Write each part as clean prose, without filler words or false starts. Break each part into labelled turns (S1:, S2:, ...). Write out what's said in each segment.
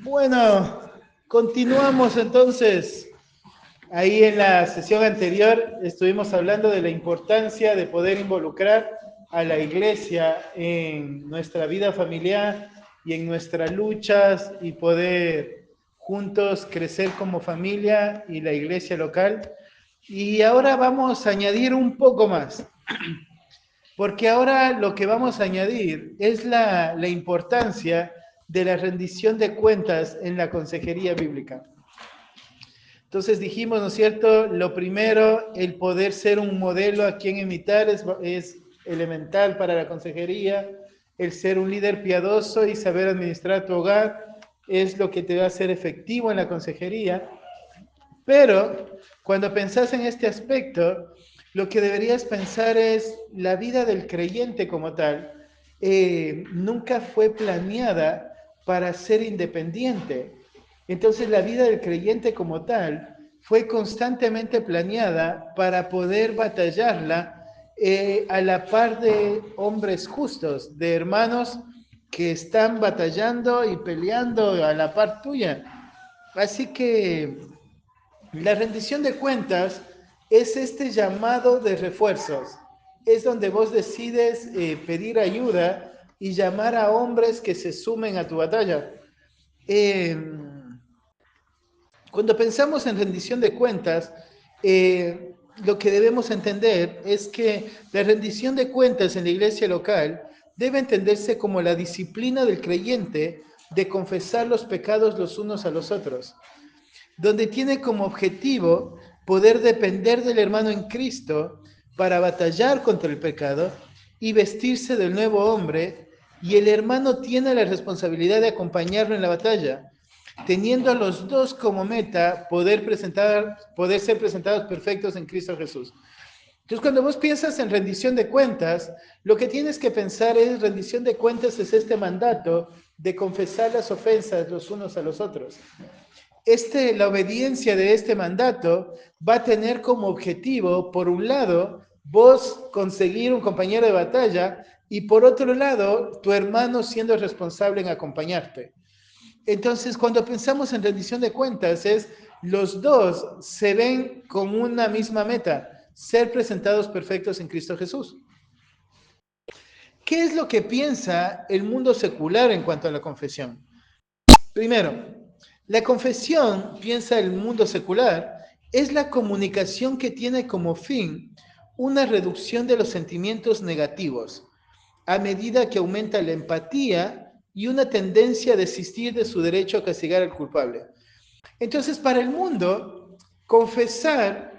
S1: Bueno, continuamos entonces. Ahí en la sesión anterior estuvimos hablando de la importancia de poder involucrar a la iglesia en nuestra vida familiar y en nuestras luchas y poder juntos crecer como familia y la iglesia local. Y ahora vamos a añadir un poco más, porque ahora lo que vamos a añadir es la importancia de la rendición de cuentas en la consejería bíblica. Entonces dijimos, ¿no es cierto? Lo primero, el poder ser un modelo a quien imitar es elemental para la consejería. El ser un líder piadoso y saber administrar tu hogar es lo que te va a hacer efectivo en la consejería. Pero cuando pensás en este aspecto, lo que deberías pensar es la vida del creyente como tal. Nunca fue planeada para ser independiente. Entonces la vida del creyente como tal fue constantemente planeada para poder batallarla a la par de hombres justos, de hermanos que están batallando y peleando a la par tuya. Así que la rendición de cuentas es este llamado de refuerzos. Es donde vos decides pedir ayuda y llamar a hombres que se sumen a tu batalla. Eh, Cuando pensamos en rendición de cuentas, lo que debemos entender es que la rendición de cuentas en la iglesia local debe entenderse como la disciplina del creyente de confesar los pecados los unos a los otros, donde tiene como objetivo poder depender del hermano en Cristo para batallar contra el pecado y vestirse del nuevo hombre, y el hermano tiene la responsabilidad de acompañarlo en la batalla, teniendo a los dos como meta poder ser presentados perfectos en Cristo Jesús. Entonces, cuando vos piensas en rendición de cuentas, lo que tienes que pensar es, rendición de cuentas es este mandato de confesar las ofensas los unos a los otros. La obediencia de este mandato va a tener como objetivo, por un lado, vos conseguir un compañero de batalla y por otro lado, tu hermano siendo responsable en acompañarte. Entonces, cuando pensamos en rendición de cuentas, los dos se ven con una misma meta, ser presentados perfectos en Cristo Jesús. ¿Qué es lo que piensa el mundo secular en cuanto a la confesión? Primero, la confesión, piensa el mundo secular, es la comunicación que tiene como fin una reducción de los sentimientos negativos a medida que aumenta la empatía y una tendencia a desistir de su derecho a castigar al culpable. Entonces, para el mundo, confesar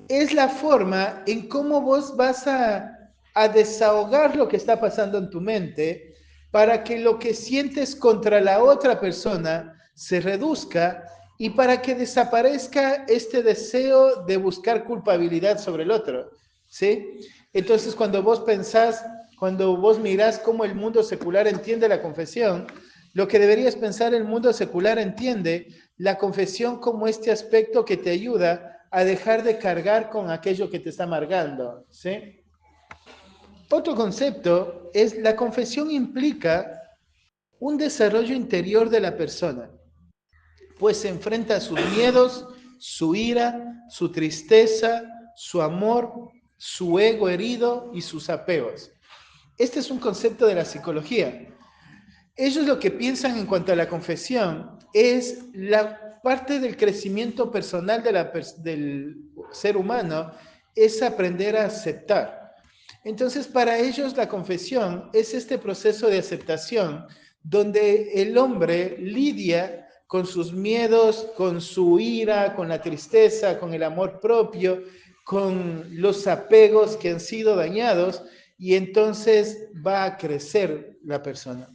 S1: es la forma en cómo vos vas a desahogar lo que está pasando en tu mente para que lo que sientes contra la otra persona se reduzca y para que desaparezca este deseo de buscar culpabilidad sobre el otro, ¿sí? Entonces, cuando vos mirás cómo el mundo secular entiende la confesión, lo que deberías pensar, el mundo secular entiende la confesión como este aspecto que te ayuda a dejar de cargar con aquello que te está amargando, ¿sí? Otro concepto es la confesión implica un desarrollo interior de la persona, pues se enfrenta a sus miedos, su ira, su tristeza, su amor, su ego herido y sus apegos. Este es un concepto de la psicología. Ellos lo que piensan en cuanto a la confesión es la parte del crecimiento personal del ser humano, es aprender a aceptar. Entonces, para ellos la confesión es este proceso de aceptación donde el hombre lidia con sus miedos, con su ira, con la tristeza, con el amor propio, con los apegos que han sido dañados, y entonces va a crecer la persona.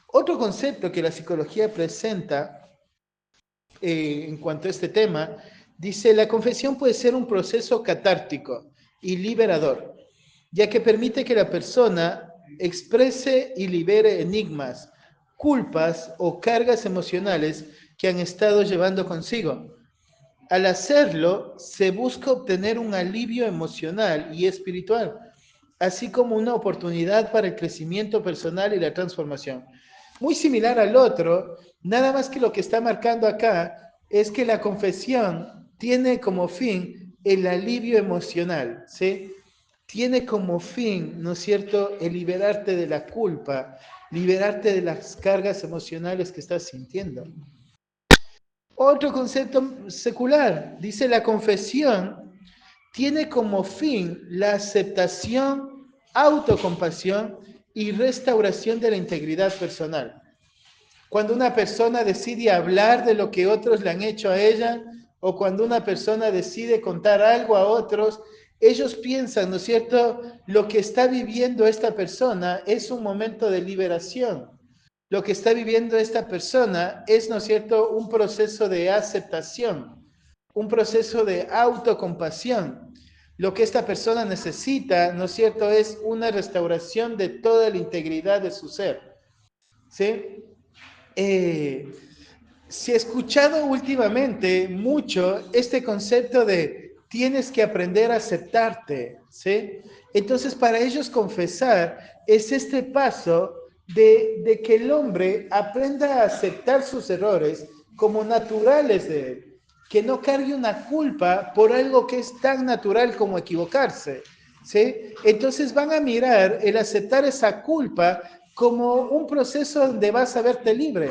S1: Otro concepto que la psicología presenta en cuanto a este tema, dice, la confesión puede ser un proceso catártico y liberador, ya que permite que la persona exprese y libere enigmas, culpas o cargas emocionales que han estado llevando consigo. Al hacerlo, se busca obtener un alivio emocional y espiritual, así como una oportunidad para el crecimiento personal y la transformación. muy similar al otro, nada más que lo que está marcando acá es que la confesión tiene como fin el alivio emocional, ¿sí? Tiene como fin, ¿no es cierto?, el liberarte de la culpa, liberarte de las cargas emocionales que estás sintiendo. Otro concepto secular, dice la confesión, tiene como fin la aceptación, autocompasión y restauración de la integridad personal. Cuando una persona decide hablar de lo que otros le han hecho a ella, o cuando una persona decide contar algo a otros, ellos piensan, ¿no es cierto?, lo que está viviendo esta persona es un momento de liberación. Lo que está viviendo esta persona es, ¿no es cierto?, un proceso de aceptación, un proceso de autocompasión. Lo que esta persona necesita, ¿no es cierto?, es una restauración de toda la integridad de su ser. ¿Sí? Se ha escuchado últimamente mucho este concepto de tienes que aprender a aceptarte, ¿sí? Entonces, para ellos confesar es este paso de que el hombre aprenda a aceptar sus errores como naturales de él, que no cargue una culpa por algo que es tan natural como equivocarse, ¿sí? Entonces van a mirar el aceptar esa culpa como un proceso donde vas a verte libre.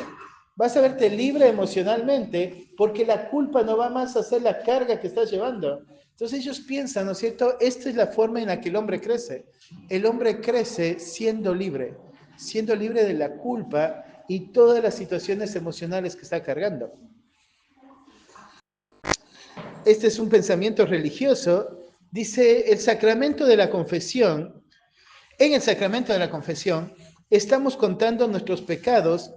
S1: Vas a verte libre emocionalmente porque la culpa no va más a ser la carga que estás llevando. Entonces ellos piensan, ¿no es cierto? Esta es la forma en la que el hombre crece. El hombre crece siendo libre de la culpa y todas las situaciones emocionales que está cargando. Este es un pensamiento religioso. Dice el sacramento de la confesión. En el sacramento de la confesión estamos contando nuestros pecados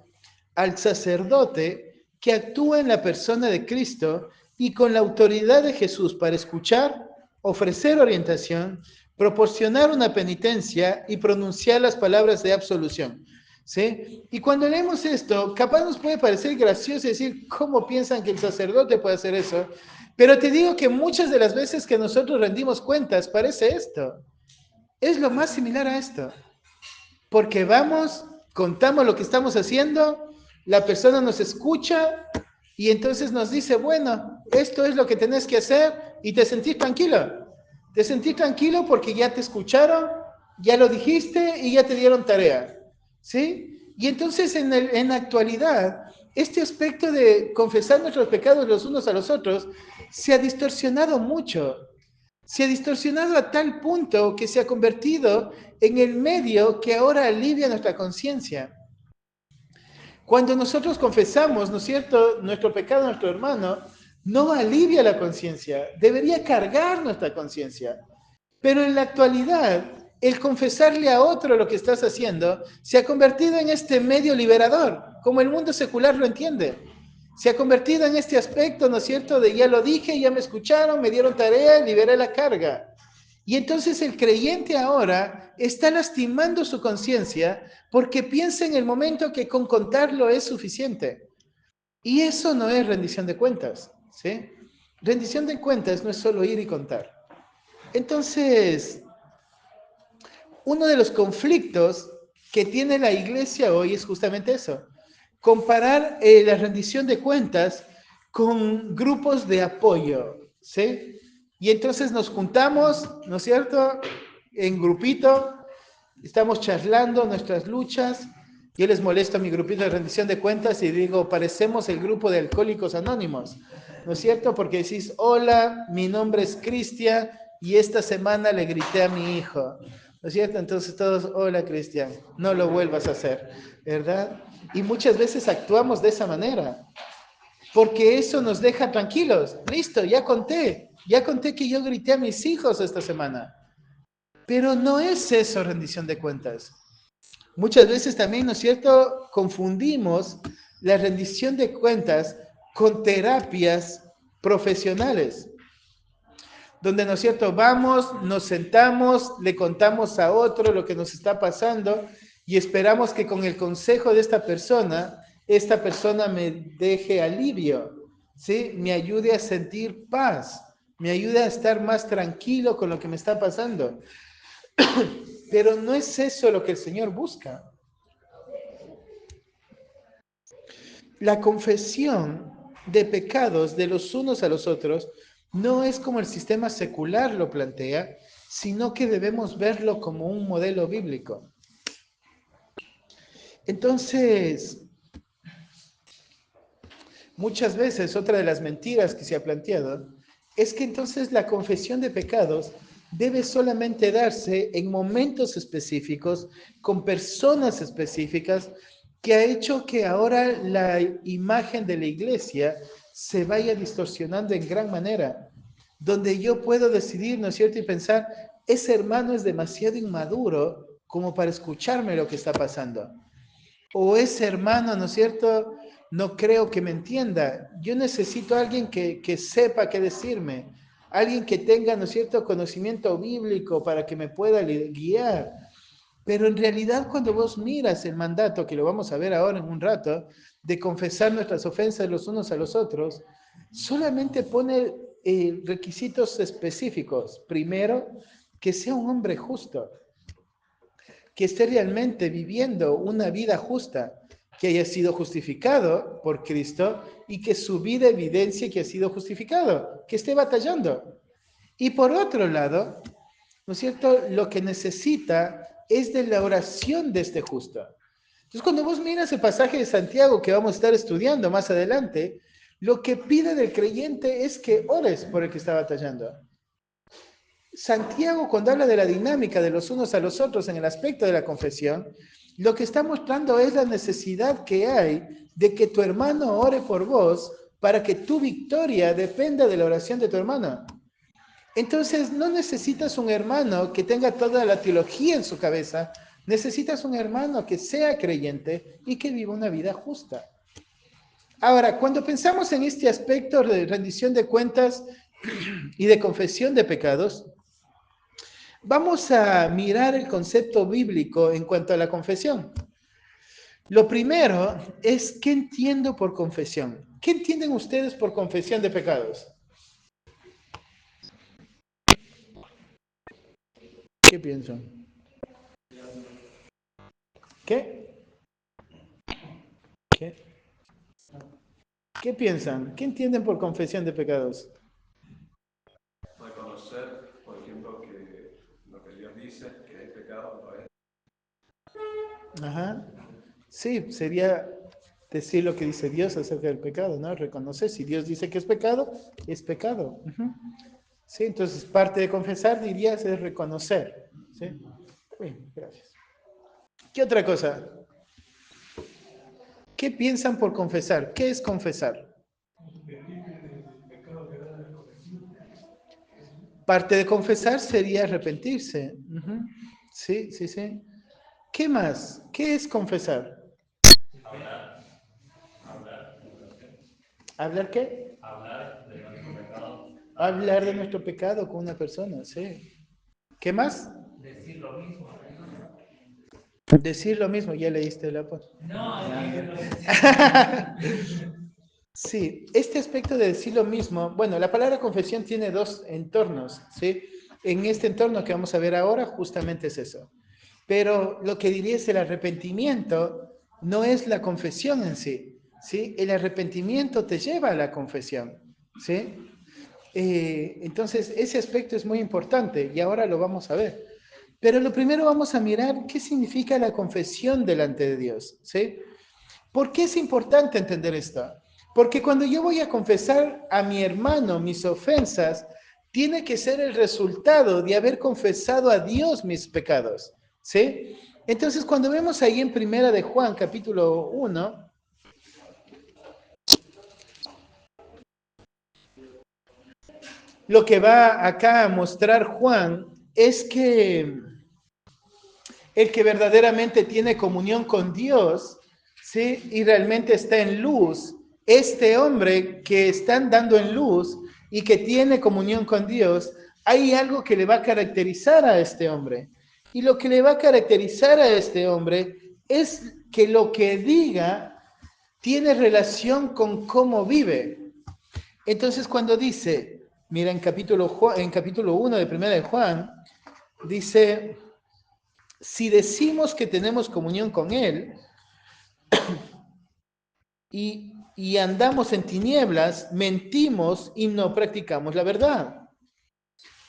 S1: al sacerdote que actúa en la persona de Cristo y con la autoridad de Jesús para escuchar, ofrecer orientación, proporcionar una penitencia y pronunciar las palabras de absolución. ¿Sí? Y cuando leemos esto, capaz nos puede parecer gracioso decir, ¿cómo piensan que el sacerdote puede hacer eso? Pero te digo que muchas de las veces que nosotros rendimos cuentas parece esto. Es lo más similar a esto. Porque vamos, contamos lo que estamos haciendo, la persona nos escucha y entonces nos dice, bueno, esto es lo que tenés que hacer y te sentís tranquilo. Te sentís tranquilo porque ya te escucharon, ya lo dijiste y ya te dieron tarea. ¿Sí? Y entonces en la actualidad, este aspecto de confesar nuestros pecados los unos a los otros se ha distorsionado mucho. Se ha distorsionado a tal punto que se ha convertido en el medio que ahora alivia nuestra conciencia. Cuando nosotros confesamos, ¿no es cierto?, nuestro pecado a nuestro hermano, no alivia la conciencia, debería cargar nuestra conciencia. Pero en la actualidad, el confesarle a otro lo que estás haciendo se ha convertido en este medio liberador, como el mundo secular lo entiende. Se ha convertido en este aspecto, ¿no es cierto?, de ya lo dije, ya me escucharon, me dieron tarea, liberé la carga. Y entonces el creyente ahora está lastimando su conciencia porque piensa en el momento que con contarlo es suficiente. Y eso no es rendición de cuentas, ¿sí? Rendición de cuentas no es solo ir y contar. Entonces, uno de los conflictos que tiene la iglesia hoy es justamente eso, comparar la rendición de cuentas con grupos de apoyo, ¿sí? Y entonces nos juntamos, ¿no es cierto?, en grupito, estamos charlando nuestras luchas. Yo les molesto a mi grupito de rendición de cuentas y digo, parecemos el grupo de Alcohólicos Anónimos, ¿no es cierto? Porque decís, hola, mi nombre es Cristian y esta semana le grité a mi hijo, ¿no es cierto? Entonces todos, hola Cristian, no lo vuelvas a hacer, ¿verdad? Y muchas veces actuamos de esa manera, porque eso nos deja tranquilos. Listo, ya conté que yo grité a mis hijos esta semana. Pero no es eso rendición de cuentas. Muchas veces también, ¿no es cierto?, confundimos la rendición de cuentas con terapias profesionales, donde, ¿no es cierto?, vamos, nos sentamos, le contamos a otro lo que nos está pasando y esperamos que con el consejo de esta persona me deje alivio, ¿sí? Me ayude a sentir paz, me ayude a estar más tranquilo con lo que me está pasando. Pero no es eso lo que el Señor busca. La confesión de pecados de los unos a los otros no es como el sistema secular lo plantea, sino que debemos verlo como un modelo bíblico. Entonces, muchas veces otra de las mentiras que se ha planteado es que entonces la confesión de pecados debe solamente darse en momentos específicos, con personas específicas, que ha hecho que ahora la imagen de la iglesia se vaya distorsionando en gran manera, donde yo puedo decidir, ¿no es cierto?, y pensar, ese hermano es demasiado inmaduro como para escucharme lo que está pasando. O ese hermano, ¿no es cierto?, no creo que me entienda. Yo necesito a alguien que sepa qué decirme, alguien que tenga, ¿no es cierto?, conocimiento bíblico para que me pueda guiar. Pero en realidad cuando vos miras el mandato, que lo vamos a ver ahora en un rato, de confesar nuestras ofensas los unos a los otros, solamente pone requisitos específicos. Primero, que sea un hombre justo, que esté realmente viviendo una vida justa, que haya sido justificado por Cristo y que su vida evidencie que ha sido justificado, que esté batallando. Y por otro lado, ¿no es cierto?, lo que necesita es de la oración de este justo. Entonces, cuando vos miras el pasaje de Santiago que vamos a estar estudiando más adelante, lo que pide del creyente es que ores por el que está batallando. Santiago, cuando habla de la dinámica de los unos a los otros en el aspecto de la confesión, lo que está mostrando es la necesidad que hay de que tu hermano ore por vos para que tu victoria dependa de la oración de tu hermano. Entonces, no necesitas un hermano que tenga toda la teología en su cabeza, necesitas un hermano que sea creyente y que viva una vida justa. Ahora, cuando pensamos en este aspecto de rendición de cuentas y de confesión de pecados, vamos a mirar el concepto bíblico en cuanto a la confesión. Lo primero es, ¿qué entiendo por confesión? ¿Qué entienden ustedes por confesión de pecados? ¿Qué piensan? ¿Qué? ¿Qué? ¿Qué piensan? ¿Qué entienden por confesión de pecados?
S2: Reconocer, por ejemplo, que lo que Dios dice que es pecado no es.
S1: Ajá. Sí, sería decir lo que dice Dios acerca del pecado, ¿no? Reconocer, si Dios dice que es pecado, es pecado. Uh-huh. Sí, entonces parte de confesar, dirías, es reconocer. ¿Sí? Bien, gracias. ¿Qué otra cosa? ¿Qué piensan por confesar? ¿Qué es confesar? Parte de confesar sería arrepentirse. Uh-huh. Sí, sí, sí. ¿Qué más? ¿Qué es confesar?
S3: Hablar. Hablar.
S1: ¿Hablar qué?
S3: Hablar de nuestro pecado.
S1: Hablar de nuestro pecado con una persona, sí. ¿Qué más?
S3: Decir lo mismo.
S1: Decir lo mismo, ya leíste la voz.
S3: No, lo decir.
S1: Sí, este aspecto de decir lo mismo, bueno, la palabra confesión tiene dos entornos, ¿sí? En este entorno que vamos a ver ahora, justamente es eso. Pero lo que diría es el arrepentimiento, no es la confesión en sí, ¿sí? El arrepentimiento te lleva a la confesión, ¿sí? Entonces, ese aspecto es muy importante y ahora lo vamos a ver. Pero lo primero vamos a mirar qué significa la confesión delante de Dios, ¿sí? ¿Por qué es importante entender esto? Porque cuando yo voy a confesar a mi hermano mis ofensas, tiene que ser el resultado de haber confesado a Dios mis pecados, ¿sí? Entonces, cuando vemos ahí en Primera de Juan, capítulo 1, lo que va acá a mostrar Juan es que el que verdaderamente tiene comunión con Dios, ¿sí? Y realmente está en luz, este hombre que está andando en luz y que tiene comunión con Dios, hay algo que le va a caracterizar a este hombre. Y lo que le va a caracterizar a este hombre es que lo que diga tiene relación con cómo vive. Entonces cuando dice, mira en capítulo 1 de Primera de Juan, dice, si decimos que tenemos comunión con Él y andamos en tinieblas, mentimos y no practicamos la verdad.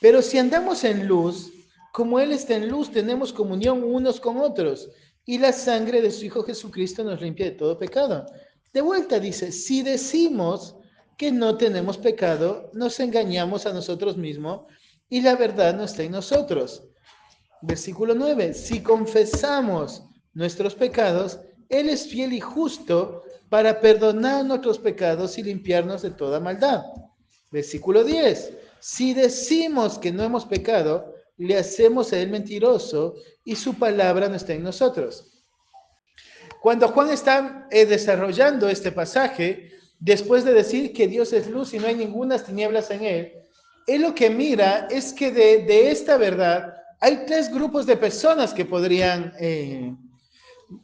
S1: Pero si andamos en luz, como Él está en luz, tenemos comunión unos con otros, y la sangre de su Hijo Jesucristo nos limpia de todo pecado. De vuelta dice, si decimos que no tenemos pecado, nos engañamos a nosotros mismos, y la verdad no está en nosotros. Versículo 9, si confesamos nuestros pecados, Él es fiel y justo para perdonar nuestros pecados y limpiarnos de toda maldad. Versículo 10, si decimos que no hemos pecado, le hacemos a Él mentiroso y su palabra no está en nosotros. Cuando Juan está desarrollando este pasaje, después de decir que Dios es luz y no hay ninguna tinieblas en Él lo que mira es que de esta verdad hay tres grupos de personas que podrían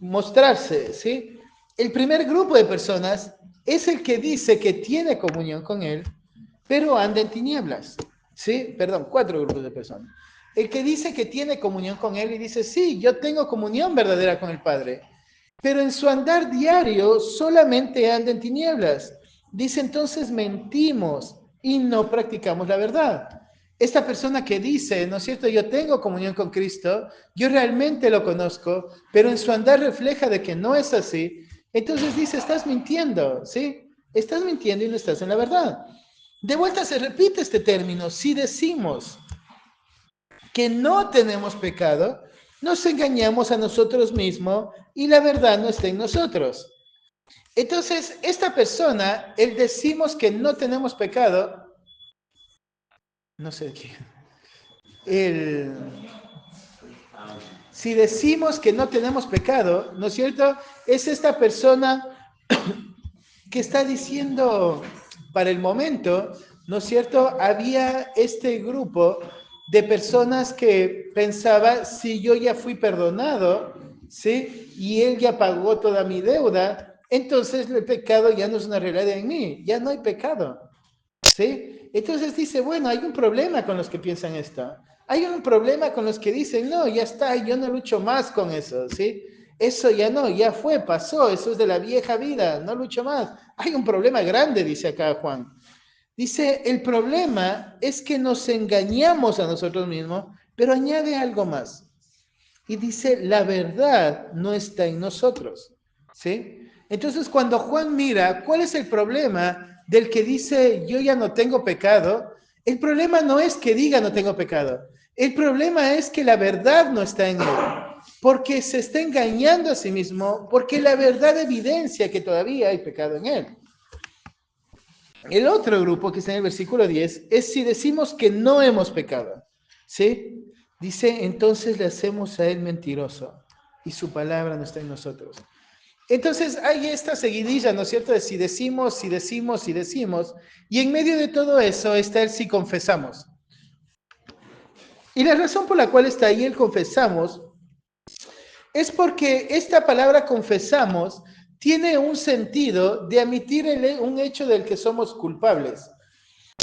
S1: mostrarse, ¿sí? El primer grupo de personas es el que dice que tiene comunión con Él, pero anda en tinieblas, ¿sí? Perdón, cuatro grupos de personas. El que dice que tiene comunión con Él y dice, sí, yo tengo comunión verdadera con el Padre, pero en su andar diario solamente anda en tinieblas. Dice, entonces mentimos y no practicamos la verdad. Esta persona que dice, ¿no es cierto? Yo tengo comunión con Cristo, yo realmente lo conozco, pero en su andar refleja de que no es así. Entonces dice, estás mintiendo, ¿sí? Estás mintiendo y no estás en la verdad. De vuelta se repite este término, si decimos que no tenemos pecado, nos engañamos a nosotros mismos y la verdad no está en nosotros. Entonces, esta persona, el decimos que no tenemos pecado, no sé qué, si decimos que no tenemos pecado, ¿no es cierto? Es esta persona que está diciendo, para el momento, ¿no es cierto? Había este grupo de personas que pensaba, si yo ya fui perdonado, ¿sí? Y Él ya pagó toda mi deuda, entonces el pecado ya no es una realidad en mí, ya no hay pecado, ¿sí? Entonces dice, bueno, hay un problema con los que piensan esto. Hay un problema con los que dicen, no, ya está, yo no lucho más con eso, ¿sí? Eso ya no, ya fue, pasó, eso es de la vieja vida, no lucho más. Hay un problema grande, dice acá Juan. Dice, el problema es que nos engañamos a nosotros mismos, pero añade algo más. Y dice, la verdad no está en nosotros, ¿sí? Entonces, cuando Juan mira, ¿cuál es el problema del que dice, yo ya no tengo pecado? El problema no es que diga no tengo pecado. El problema es que la verdad no está en él, porque se está engañando a sí mismo, porque la verdad evidencia que todavía hay pecado en él. El otro grupo que está en el versículo 10 es si decimos que no hemos pecado, ¿sí? Dice, entonces le hacemos a él mentiroso y su palabra no está en nosotros. Entonces hay esta seguidilla, ¿no es cierto? De si decimos, si decimos, si decimos, y en medio de todo eso está el si confesamos. Y la razón por la cual está ahí el confesamos es porque esta palabra confesamos tiene un sentido de admitir un hecho del que somos culpables,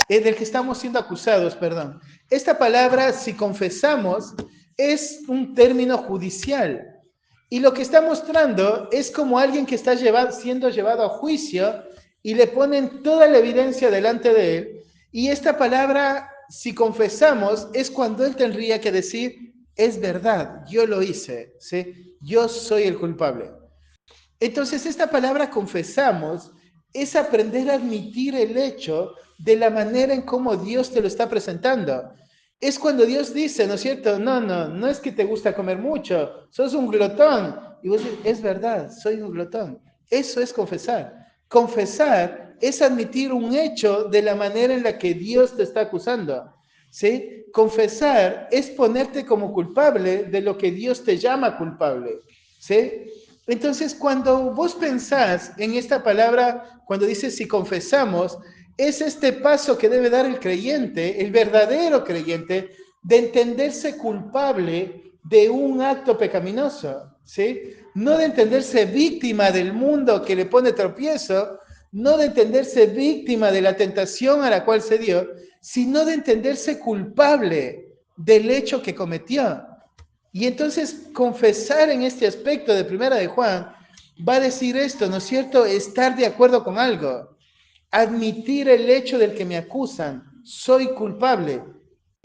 S1: del que estamos siendo acusados, perdón. Esta palabra, si confesamos, es un término judicial. Y lo que está mostrando es como alguien que está siendo llevado a juicio y le ponen toda la evidencia delante de él. Y esta palabra, si confesamos, es cuando él tendría que decir, es verdad, yo lo hice, ¿sí? Yo soy el culpable. Entonces, esta palabra confesamos es aprender a admitir el hecho de la manera en cómo Dios te lo está presentando. Es cuando Dios dice, ¿no es cierto? No es que te gusta comer mucho, sos un glotón. Y vos dices, es verdad, soy un glotón. Eso es confesar. Confesar es admitir un hecho de la manera en la que Dios te está acusando, ¿sí? Confesar es ponerte como culpable de lo que Dios te llama culpable, ¿sí? Entonces, cuando vos pensás en esta palabra, cuando dices si confesamos, es este paso que debe dar el creyente, el verdadero creyente, de entenderse culpable de un acto pecaminoso, ¿sí? No de entenderse víctima del mundo que le pone tropiezo, no de entenderse víctima de la tentación a la cual se dio, sino de entenderse culpable del hecho que cometió. Y entonces confesar en este aspecto de Primera de Juan va a decir esto, ¿no es cierto? Estar de acuerdo con algo, admitir el hecho del que me acusan, soy culpable,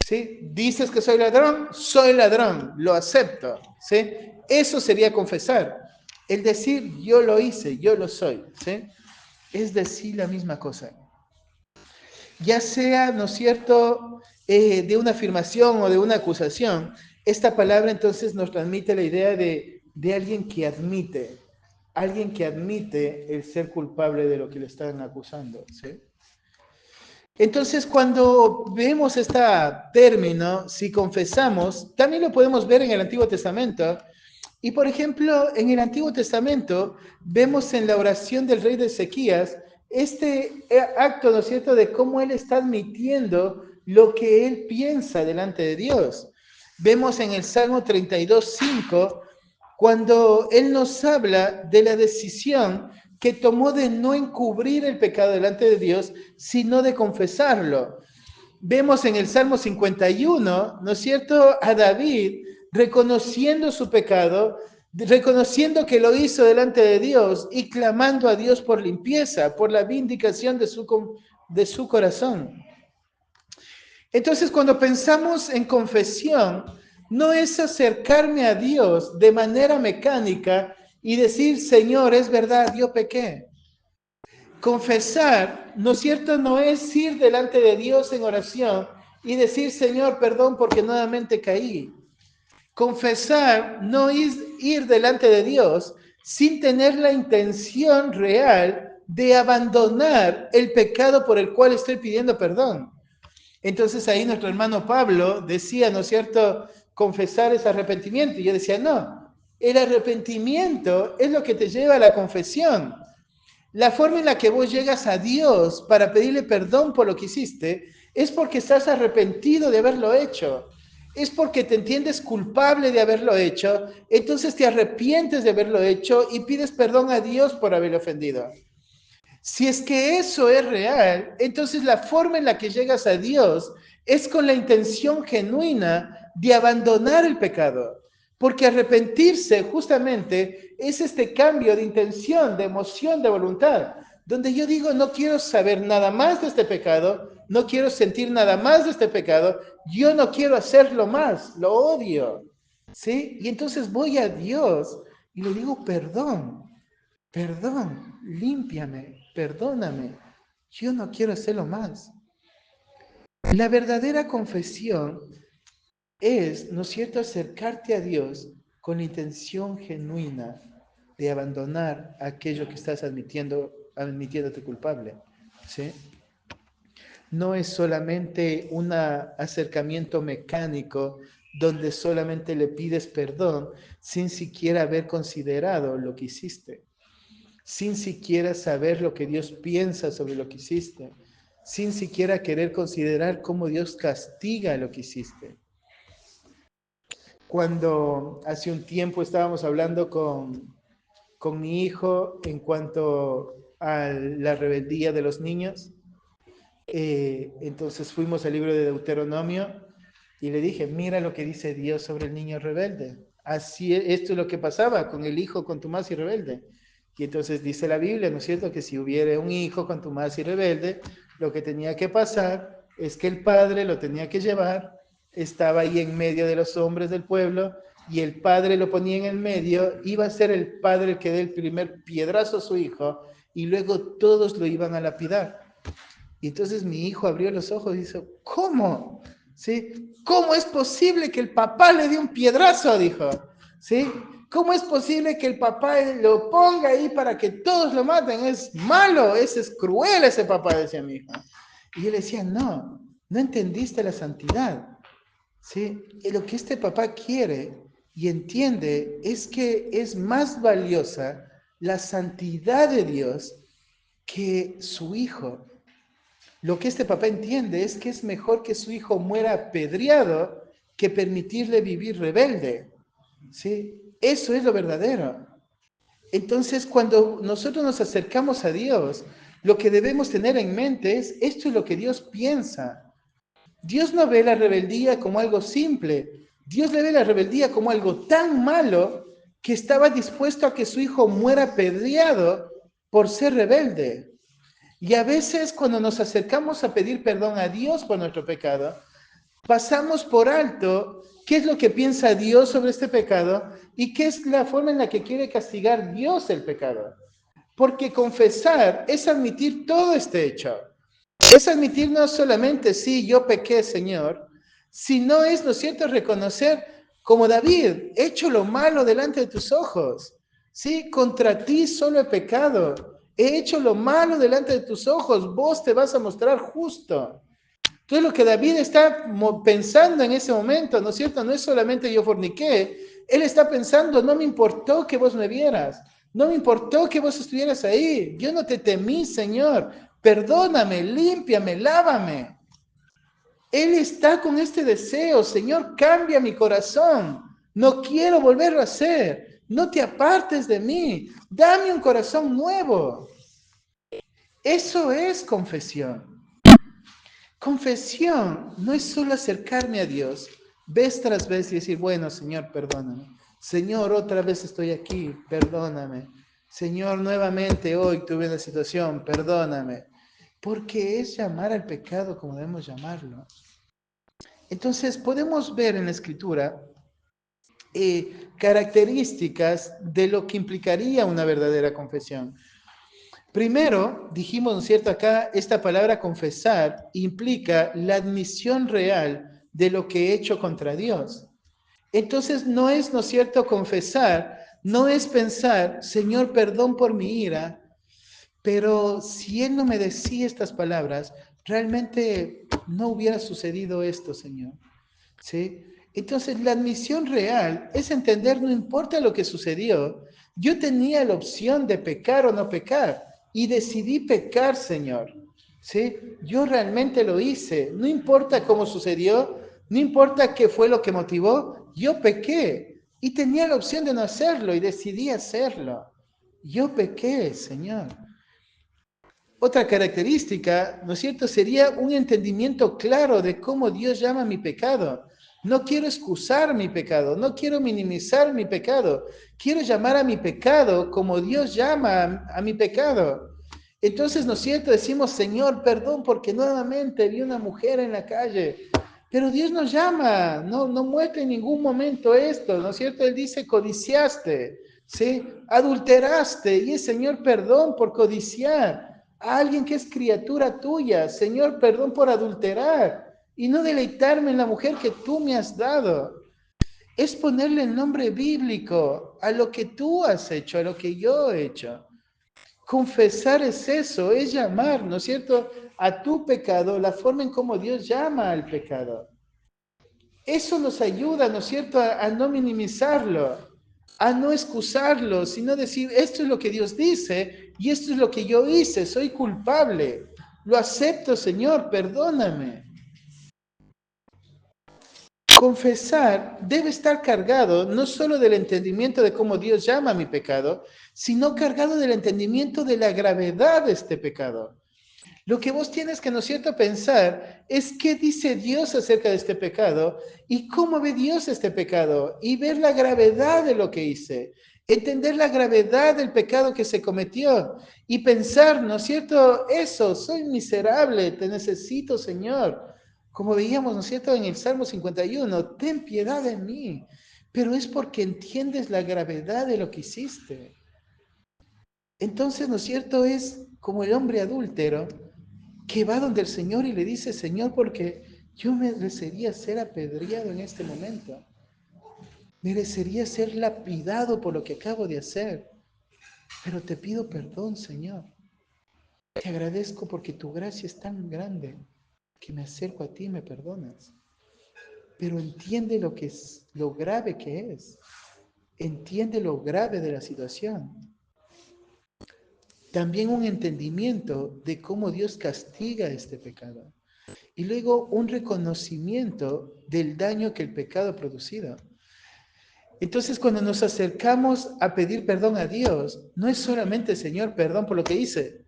S1: ¿sí? Dices que soy ladrón, lo acepto, ¿sí? Eso sería confesar. El decir yo lo hice, yo lo soy, ¿sí? Es decir la misma cosa. Ya sea, ¿no es cierto?, de una afirmación o de una acusación, esta palabra entonces nos transmite la idea de alguien que admite el ser culpable de lo que le están acusando, ¿sí? Entonces, cuando vemos este término, si confesamos, también lo podemos ver en el Antiguo Testamento. Y, por ejemplo, en el Antiguo Testamento vemos en la oración del rey de Ezequías este acto, ¿no es cierto?, de cómo él está admitiendo lo que él piensa delante de Dios. Vemos en el Salmo 32:5, cuando él nos habla de la decisión que tomó de no encubrir el pecado delante de Dios, sino de confesarlo. Vemos en el Salmo 51, ¿no es cierto?, a David reconociendo su pecado, reconociendo que lo hizo delante de Dios y clamando a Dios por limpieza, por la vindicación de su corazón. Entonces, cuando pensamos en confesión, no es acercarme a Dios de manera mecánica y decir, Señor, es verdad, yo pequé. Confesar, ¿no es cierto?, no es ir delante de Dios en oración y decir, Señor, perdón porque nuevamente caí. Confesar no es ir delante de Dios sin tener la intención real de abandonar el pecado por el cual estoy pidiendo perdón. Entonces ahí nuestro hermano Pablo decía, ¿no es cierto?, confesar es arrepentimiento. Y yo decía, no, el arrepentimiento es lo que te lleva a la confesión. La forma en la que vos llegas a Dios para pedirle perdón por lo que hiciste es porque estás arrepentido de haberlo hecho. Es porque te entiendes culpable de haberlo hecho, entonces te arrepientes de haberlo hecho y pides perdón a Dios por haberlo ofendido. Si es que eso es real, entonces la forma en la que llegas a Dios es con la intención genuina de abandonar el pecado. Porque arrepentirse justamente es este cambio de intención, de emoción, de voluntad, donde yo digo, no quiero saber nada más de este pecado, no quiero sentir nada más de este pecado, yo no quiero hacerlo más, lo odio, ¿sí? Y entonces voy a Dios y le digo, perdón, límpiame, perdóname, yo no quiero hacerlo más. La verdadera confesión es, ¿no es cierto?, acercarte a Dios con la intención genuina de abandonar aquello que estás admitiéndote culpable, ¿sí? No es solamente un acercamiento mecánico donde solamente le pides perdón sin siquiera haber considerado lo que hiciste, sin siquiera saber lo que Dios piensa sobre lo que hiciste, sin siquiera querer considerar cómo Dios castiga lo que hiciste. Cuando hace un tiempo estábamos hablando con mi hijo en cuanto a la rebeldía de los niños, entonces fuimos al libro de Deuteronomio y le dije, mira lo que dice Dios sobre el niño rebelde. Así, esto es lo que pasaba con el hijo contumaz y rebelde. Y entonces dice la Biblia, ¿no es cierto?, que si hubiera un hijo contumaz y rebelde, lo que tenía que pasar es que el padre lo tenía que llevar, estaba ahí en medio de los hombres del pueblo, y el padre lo ponía en el medio, iba a ser el padre el que dé el primer piedrazo a su hijo, y luego todos lo iban a lapidar. Y entonces mi hijo abrió los ojos y dijo, ¿cómo? ¿Sí? ¿Cómo es posible que el papá le dé un piedrazo? Dijo, ¿sí? ¿Cómo es posible que el papá lo ponga ahí para que todos lo maten? Es malo, ese es cruel ese papá, decía mi hijo. Y yo le decía, no entendiste la santidad, ¿sí? Y lo que este papá quiere y entiende es que es más valiosa la santidad de Dios que su hijo. Lo que este papá entiende es que es mejor que su hijo muera apedreado que permitirle vivir rebelde, ¿sí? Eso es lo verdadero. Entonces, cuando nosotros nos acercamos a Dios, lo que debemos tener en mente es, esto es lo que Dios piensa. Dios no ve la rebeldía como algo simple. Dios le ve la rebeldía como algo tan malo que estaba dispuesto a que su hijo muera apedreado por ser rebelde. Y a veces cuando nos acercamos a pedir perdón a Dios por nuestro pecado, pasamos por alto qué es lo que piensa Dios sobre este pecado y qué es la forma en la que quiere castigar Dios el pecado. Porque confesar es admitir todo este hecho. Es admitir no solamente, sí, yo pequé, Señor, sino es, ¿no es cierto?, reconocer, como David, he hecho lo malo delante de tus ojos. Sí, contra ti solo he pecado. He hecho lo malo delante de tus ojos. Vos te vas a mostrar justo. Entonces lo que David está pensando en ese momento, ¿no es cierto? No es solamente yo forniqué. Él está pensando, no me importó que vos me vieras. No me importó que vos estuvieras ahí. Yo no te temí, Señor. Perdóname, límpiame, lávame. Él está con este deseo, Señor, cambia mi corazón. No quiero volverlo a hacer. No te apartes de mí. Dame un corazón nuevo. Eso es confesión. Confesión no es solo acercarme a Dios vez tras vez y decir, bueno, Señor, perdóname. Señor, otra vez estoy aquí, perdóname. Señor, nuevamente hoy tuve una situación, perdóname. Porque es llamar al pecado como debemos llamarlo. Entonces, podemos ver en la Escritura características de lo que implicaría una verdadera confesión. Primero, dijimos, ¿no es cierto? Acá esta palabra confesar implica la admisión real de lo que he hecho contra Dios. Entonces, no es, ¿no es cierto?, confesar, no es pensar, Señor, perdón por mi ira, pero si Él no me decía estas palabras, realmente no hubiera sucedido esto, Señor. ¿Sí? Entonces, la admisión real es entender, no importa lo que sucedió, yo tenía la opción de pecar o no pecar, y decidí pecar, Señor. ¿Sí? Yo realmente lo hice, no importa cómo sucedió, no importa qué fue lo que motivó, yo pequé, y tenía la opción de no hacerlo, y decidí hacerlo. Yo pequé, Señor. Otra característica, ¿no es cierto?, sería un entendimiento claro de cómo Dios llama mi pecado. No quiero excusar mi pecado, no quiero minimizar mi pecado. Quiero llamar a mi pecado como Dios llama a mi pecado. Entonces, ¿no es cierto?, decimos, Señor, perdón porque nuevamente vi una mujer en la calle. Pero Dios nos llama, no muestra en ningún momento esto, ¿no es cierto? Él dice, codiciaste, ¿sí? Adulteraste, y es, Señor, perdón por codiciar a alguien que es criatura tuya. Señor, perdón por adulterar y no deleitarme en la mujer que tú me has dado. Es ponerle el nombre bíblico a lo que tú has hecho, a lo que yo he hecho. Confesar es eso, es llamar, ¿no es cierto?, a tu pecado, la forma en cómo Dios llama al pecado. Eso nos ayuda, ¿no es cierto?, a no minimizarlo, a no excusarlo, sino decir, esto es lo que Dios dice y esto es lo que yo hice, soy culpable, lo acepto, Señor, perdóname. Confesar debe estar cargado no solo del entendimiento de cómo Dios llama a mi pecado, sino cargado del entendimiento de la gravedad de este pecado. Lo que vos tienes que, ¿no es cierto?, pensar es qué dice Dios acerca de este pecado y cómo ve Dios este pecado y ver la gravedad de lo que hice, entender la gravedad del pecado que se cometió y pensar, ¿no es cierto?, eso, soy miserable, te necesito, Señor. Como veíamos, ¿no es cierto?, en el Salmo 51, ten piedad de mí, pero es porque entiendes la gravedad de lo que hiciste. Entonces, ¿no es cierto?, es como el hombre adúltero que va donde el Señor y le dice, Señor, porque yo merecería ser apedreado en este momento. Merecería ser lapidado por lo que acabo de hacer. Pero te pido perdón, Señor. Te agradezco porque tu gracia es tan grande que me acerco a ti y me perdonas. Pero entiende lo que es, lo grave que es. Entiende lo grave de la situación. También un entendimiento de cómo Dios castiga este pecado. Y luego un reconocimiento del daño que el pecado ha producido. Entonces, cuando nos acercamos a pedir perdón a Dios, no es solamente, Señor, perdón por lo que hice,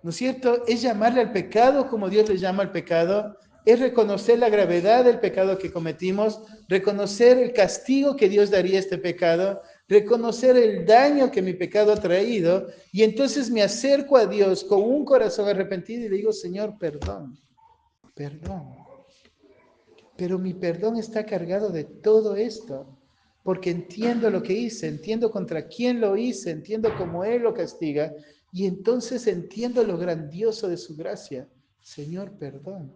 S1: ¿no es cierto? Es llamarle al pecado como Dios le llama al pecado, es reconocer la gravedad del pecado que cometimos, reconocer el castigo que Dios daría a este pecado, reconocer el daño que mi pecado ha traído, y entonces me acerco a Dios con un corazón arrepentido y le digo, Señor, perdón, perdón. Pero mi perdón está cargado de todo esto, porque entiendo lo que hice, entiendo contra quién lo hice, entiendo cómo Él lo castiga, y entonces entiendo lo grandioso de su gracia. Señor, perdón.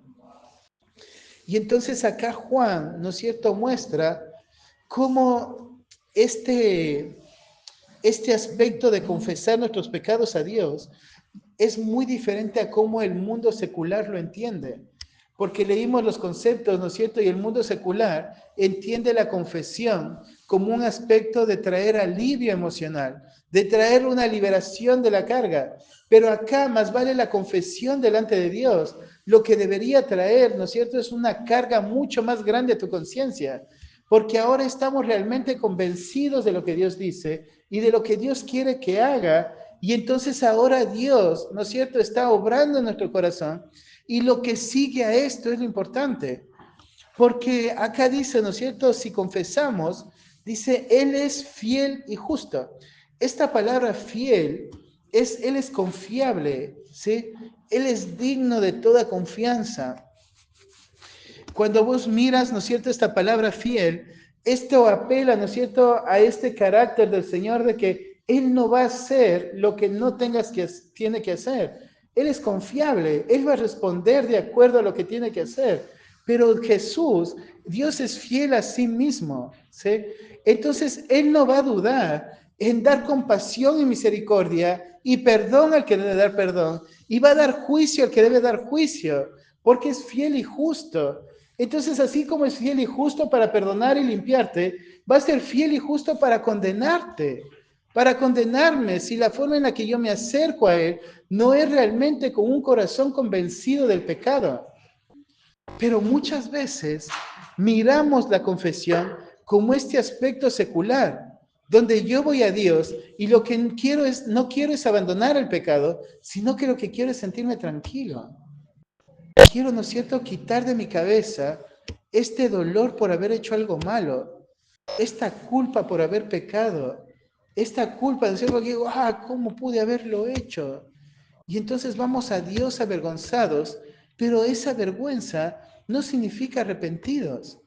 S1: Y entonces acá Juan, ¿no es cierto?, muestra cómo este aspecto de confesar nuestros pecados a Dios es muy diferente a cómo el mundo secular lo entiende. Porque leímos los conceptos, ¿no es cierto? Y el mundo secular entiende la confesión como un aspecto de traer alivio emocional, de traer una liberación de la carga. Pero acá más vale la confesión delante de Dios. Lo que debería traer, ¿no es cierto?, es una carga mucho más grande a tu conciencia. Porque ahora estamos realmente convencidos de lo que Dios dice y de lo que Dios quiere que haga. Y entonces ahora Dios, ¿no es cierto?, está obrando en nuestro corazón. Y lo que sigue a esto es lo importante. Porque acá dice, ¿no es cierto?, si confesamos, dice, Él es fiel y justo. Esta palabra fiel Él es confiable, ¿sí? Él es digno de toda confianza. Cuando vos miras, ¿no es cierto?, esta palabra fiel, esto apela, ¿no es cierto?, a este carácter del Señor de que Él no va a hacer lo que no tiene que hacer. Él es confiable, Él va a responder de acuerdo a lo que tiene que hacer. Pero Jesús, Dios es fiel a sí mismo, ¿sí? Entonces, Él no va a dudar en dar compasión y misericordia y perdón al que debe dar perdón, y va a dar juicio al que debe dar juicio, porque es fiel y justo. Entonces, así como es fiel y justo para perdonar y limpiarte, va a ser fiel y justo para condenarte, para condenarme si la forma en la que yo me acerco a Él no es realmente con un corazón convencido del pecado. Pero muchas veces miramos la confesión como este aspecto secular, donde yo voy a Dios y lo que no quiero es abandonar el pecado, sino que lo que quiero es sentirme tranquilo. Quiero, ¿no es cierto?, quitar de mi cabeza este dolor por haber hecho algo malo, esta culpa por haber pecado, esta culpa de decir, digo, ¿cómo pude haberlo hecho? Y entonces vamos a Dios avergonzados, pero esa vergüenza no significa arrepentidos,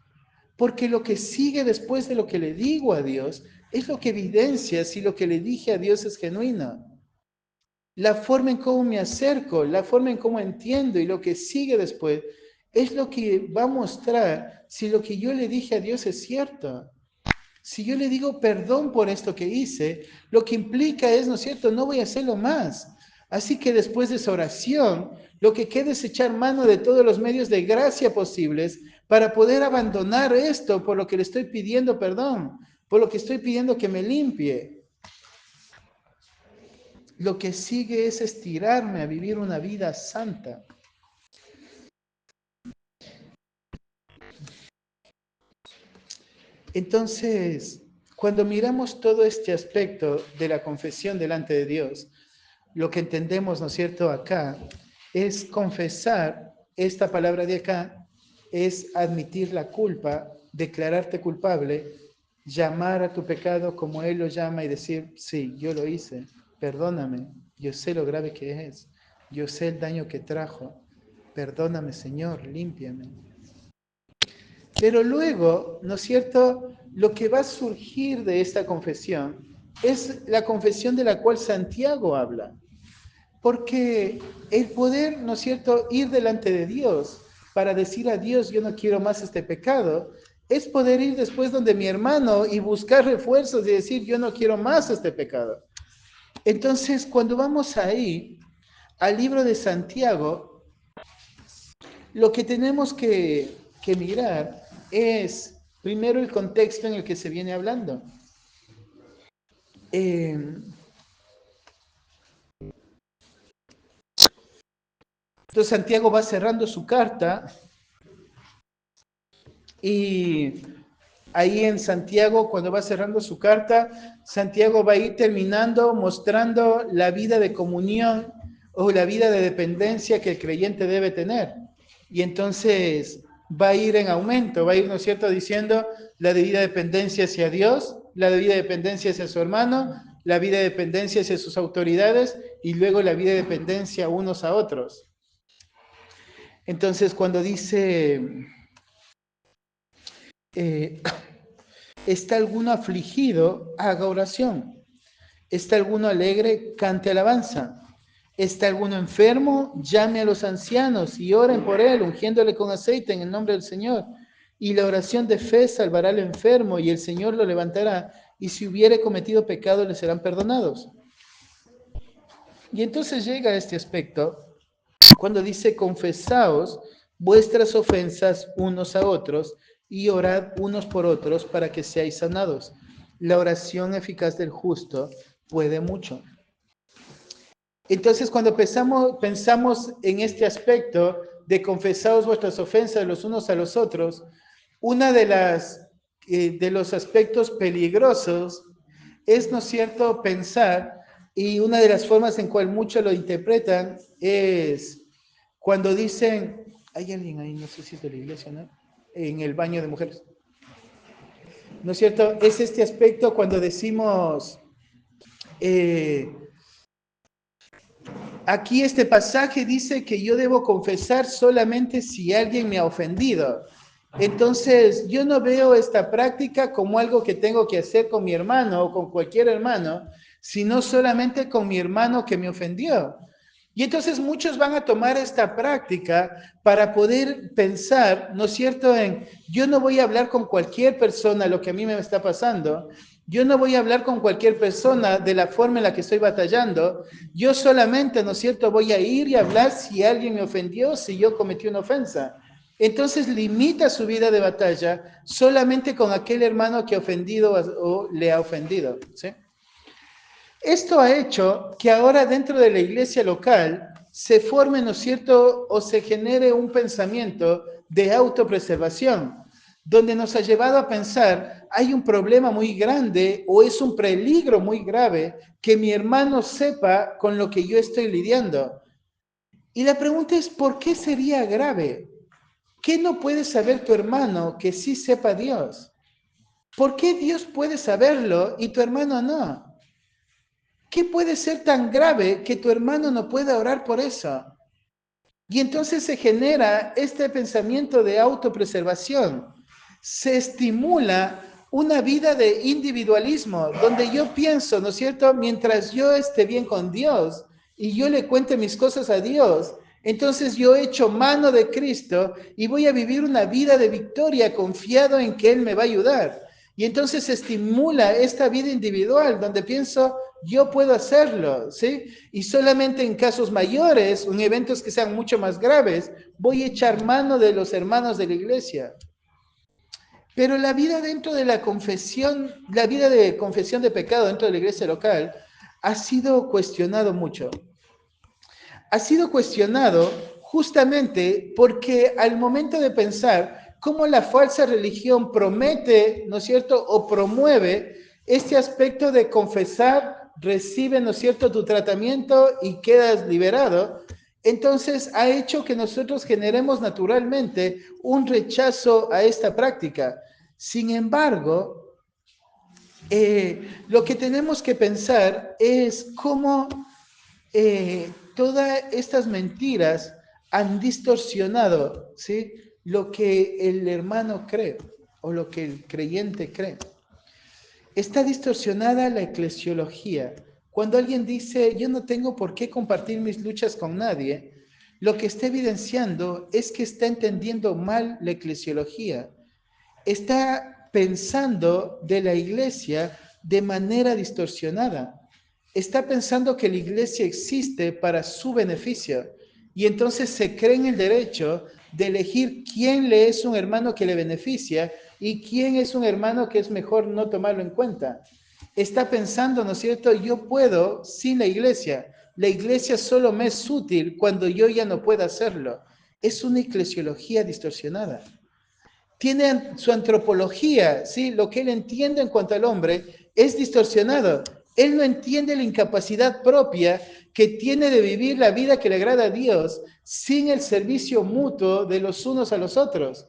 S1: porque lo que sigue después de lo que le digo a Dios es lo que evidencia si lo que le dije a Dios es genuino. La forma en cómo me acerco, la forma en cómo entiendo y lo que sigue después es lo que va a mostrar si lo que yo le dije a Dios es cierto. Si yo le digo perdón por esto que hice, lo que implica es, ¿no es cierto?, no voy a hacerlo más. Así que después de esa oración, lo que queda es echar mano de todos los medios de gracia posibles para poder abandonar esto por lo que le estoy pidiendo perdón, por lo que estoy pidiendo que me limpie. Lo que sigue es estirarme a vivir una vida santa. Entonces, cuando miramos todo este aspecto de la confesión delante de Dios, lo que entendemos, ¿no es cierto?, acá, es confesar, esta palabra de acá, es admitir la culpa, declararte culpable, llamar a tu pecado como Él lo llama y decir, sí, yo lo hice, perdóname, yo sé lo grave que es, yo sé el daño que trajo, perdóname, Señor, límpiame. Pero luego, ¿no es cierto?, lo que va a surgir de esta confesión es la confesión de la cual Santiago habla. Porque el poder, ¿no es cierto?, ir delante de Dios para decir a Dios, yo no quiero más este pecado, es poder ir después donde mi hermano y buscar refuerzos y decir, yo no quiero más este pecado. Entonces, cuando vamos ahí al libro de Santiago, lo que tenemos que mirar es primero el contexto en el que se viene hablando. Entonces Santiago va cerrando su carta y ahí en Santiago, cuando va cerrando su carta, Santiago va a ir terminando mostrando la vida de comunión o la vida de dependencia que el creyente debe tener. Y entonces va a ir en aumento, va a ir, ¿no es cierto?, diciendo la debida dependencia hacia Dios, la vida de dependencia hacia su hermano, la vida de dependencia hacia sus autoridades y luego la vida de dependencia unos a otros. Entonces, cuando dice, ¿está alguno afligido? Haga oración. ¿Está alguno alegre? Cante alabanza. ¿Está alguno enfermo? Llame a los ancianos y oren por él, ungiéndole con aceite en el nombre del Señor. Y la oración de fe salvará al enfermo y el Señor lo levantará. Y si hubiere cometido pecado, le serán perdonados. Y entonces llega este aspecto cuando dice, confesaos vuestras ofensas unos a otros y orad unos por otros para que seáis sanados. La oración eficaz del justo puede mucho. Entonces, cuando pensamos en este aspecto de confesaos vuestras ofensas los unos a los otros, una de los aspectos peligrosos es, ¿no es cierto?, pensar, y una de las formas en cual muchos lo interpretan es cuando dicen, hay alguien ahí, no sé si es de la iglesia, ¿no?, en el baño de mujeres. ¿No es cierto? Es este aspecto cuando decimos, aquí este pasaje dice que yo debo confesar solamente si alguien me ha ofendido. Entonces, yo no veo esta práctica como algo que tengo que hacer con mi hermano o con cualquier hermano, sino solamente con mi hermano que me ofendió. Y entonces muchos van a tomar esta práctica para poder pensar, ¿no es cierto?, en yo no voy a hablar con cualquier persona lo que a mí me está pasando, yo no voy a hablar con cualquier persona de la forma en la que estoy batallando, yo solamente, ¿no es cierto?, voy a ir y hablar si alguien me ofendió, si yo cometí una ofensa. Entonces limita su vida de batalla solamente con aquel hermano que ha ofendido o le ha ofendido, ¿sí? Esto ha hecho que ahora dentro de la iglesia local se forme, ¿no es cierto?, o se genere un pensamiento de autopreservación, donde nos ha llevado a pensar, hay un problema muy grande o es un peligro muy grave que mi hermano sepa con lo que yo estoy lidiando. Y la pregunta es, ¿por qué sería grave? ¿Qué no puede saber tu hermano que sí sepa Dios? ¿Por qué Dios puede saberlo y tu hermano no? ¿Qué puede ser tan grave que tu hermano no pueda orar por eso? Y entonces se genera este pensamiento de autopreservación. Se estimula una vida de individualismo, donde yo pienso, ¿no es cierto?, mientras yo esté bien con Dios y yo le cuente mis cosas a Dios, entonces yo he hecho mano de Cristo y voy a vivir una vida de victoria confiado en que Él me va a ayudar. Y entonces se estimula esta vida individual, donde pienso, yo puedo hacerlo, ¿sí? Y solamente en casos mayores, en eventos que sean mucho más graves, voy a echar mano de los hermanos de la iglesia. Pero la vida dentro de la confesión, la vida de confesión de pecado dentro de la iglesia local, ha sido cuestionado mucho. Ha sido cuestionado justamente porque al momento de pensar cómo la falsa religión promete, ¿no es cierto?, o promueve este aspecto de confesar, recibe, ¿no es cierto?, tu tratamiento y quedas liberado, entonces ha hecho que nosotros generemos naturalmente un rechazo a esta práctica. Sin embargo, lo que tenemos que pensar es cómo todas estas mentiras han distorsionado, ¿sí?, lo que el hermano cree o lo que el creyente cree. Está distorsionada la eclesiología. Cuando alguien dice, yo no tengo por qué compartir mis luchas con nadie, lo que está evidenciando es que está entendiendo mal la eclesiología. Está pensando de la iglesia de manera distorsionada. Está pensando que la iglesia existe para su beneficio y entonces se cree en el derecho de elegir quién le es un hermano que le beneficia y quién es un hermano que es mejor no tomarlo en cuenta. Está pensando, ¿no es cierto?, yo puedo sin la iglesia solo me es útil cuando yo ya no pueda hacerlo. Es una eclesiología distorsionada. Tiene su antropología, ¿sí?, lo que él entiende en cuanto al hombre es distorsionado. Él no entiende la incapacidad propia que tiene de vivir la vida que le agrada a Dios sin el servicio mutuo de los unos a los otros.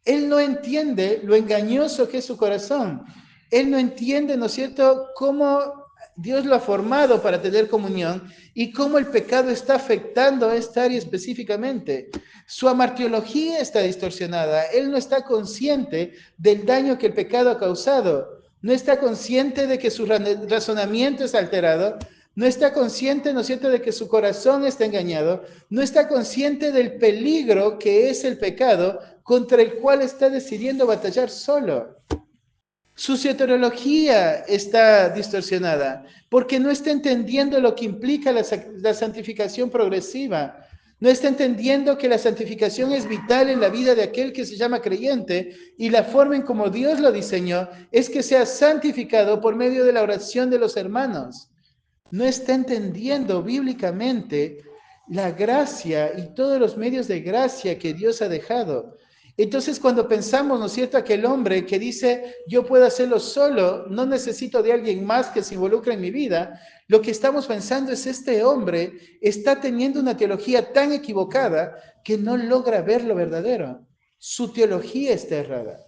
S1: Él no entiende lo engañoso que es su corazón. Él no entiende, ¿no es cierto?, cómo Dios lo ha formado para tener comunión y cómo el pecado está afectando a esta área específicamente. Su amartiología está distorsionada. Él no está consciente del daño que el pecado ha causado. No está consciente de que su razonamiento es alterado. No está consciente, ¿no es cierto?, de que su corazón está engañado. No está consciente del peligro que es el pecado contra el cual está decidiendo batallar solo. Su soteriología está distorsionada porque no está entendiendo lo que implica la santificación progresiva. No está entendiendo que la santificación es vital en la vida de aquel que se llama creyente y la forma en como Dios lo diseñó es que sea santificado por medio de la oración de los hermanos. No está entendiendo bíblicamente la gracia y todos los medios de gracia que Dios ha dejado. Entonces, cuando pensamos, ¿no es cierto?, aquel hombre que dice, yo puedo hacerlo solo, no necesito de alguien más que se involucre en mi vida, lo que estamos pensando es este hombre está teniendo una teología tan equivocada que no logra ver lo verdadero. Su teología está errada.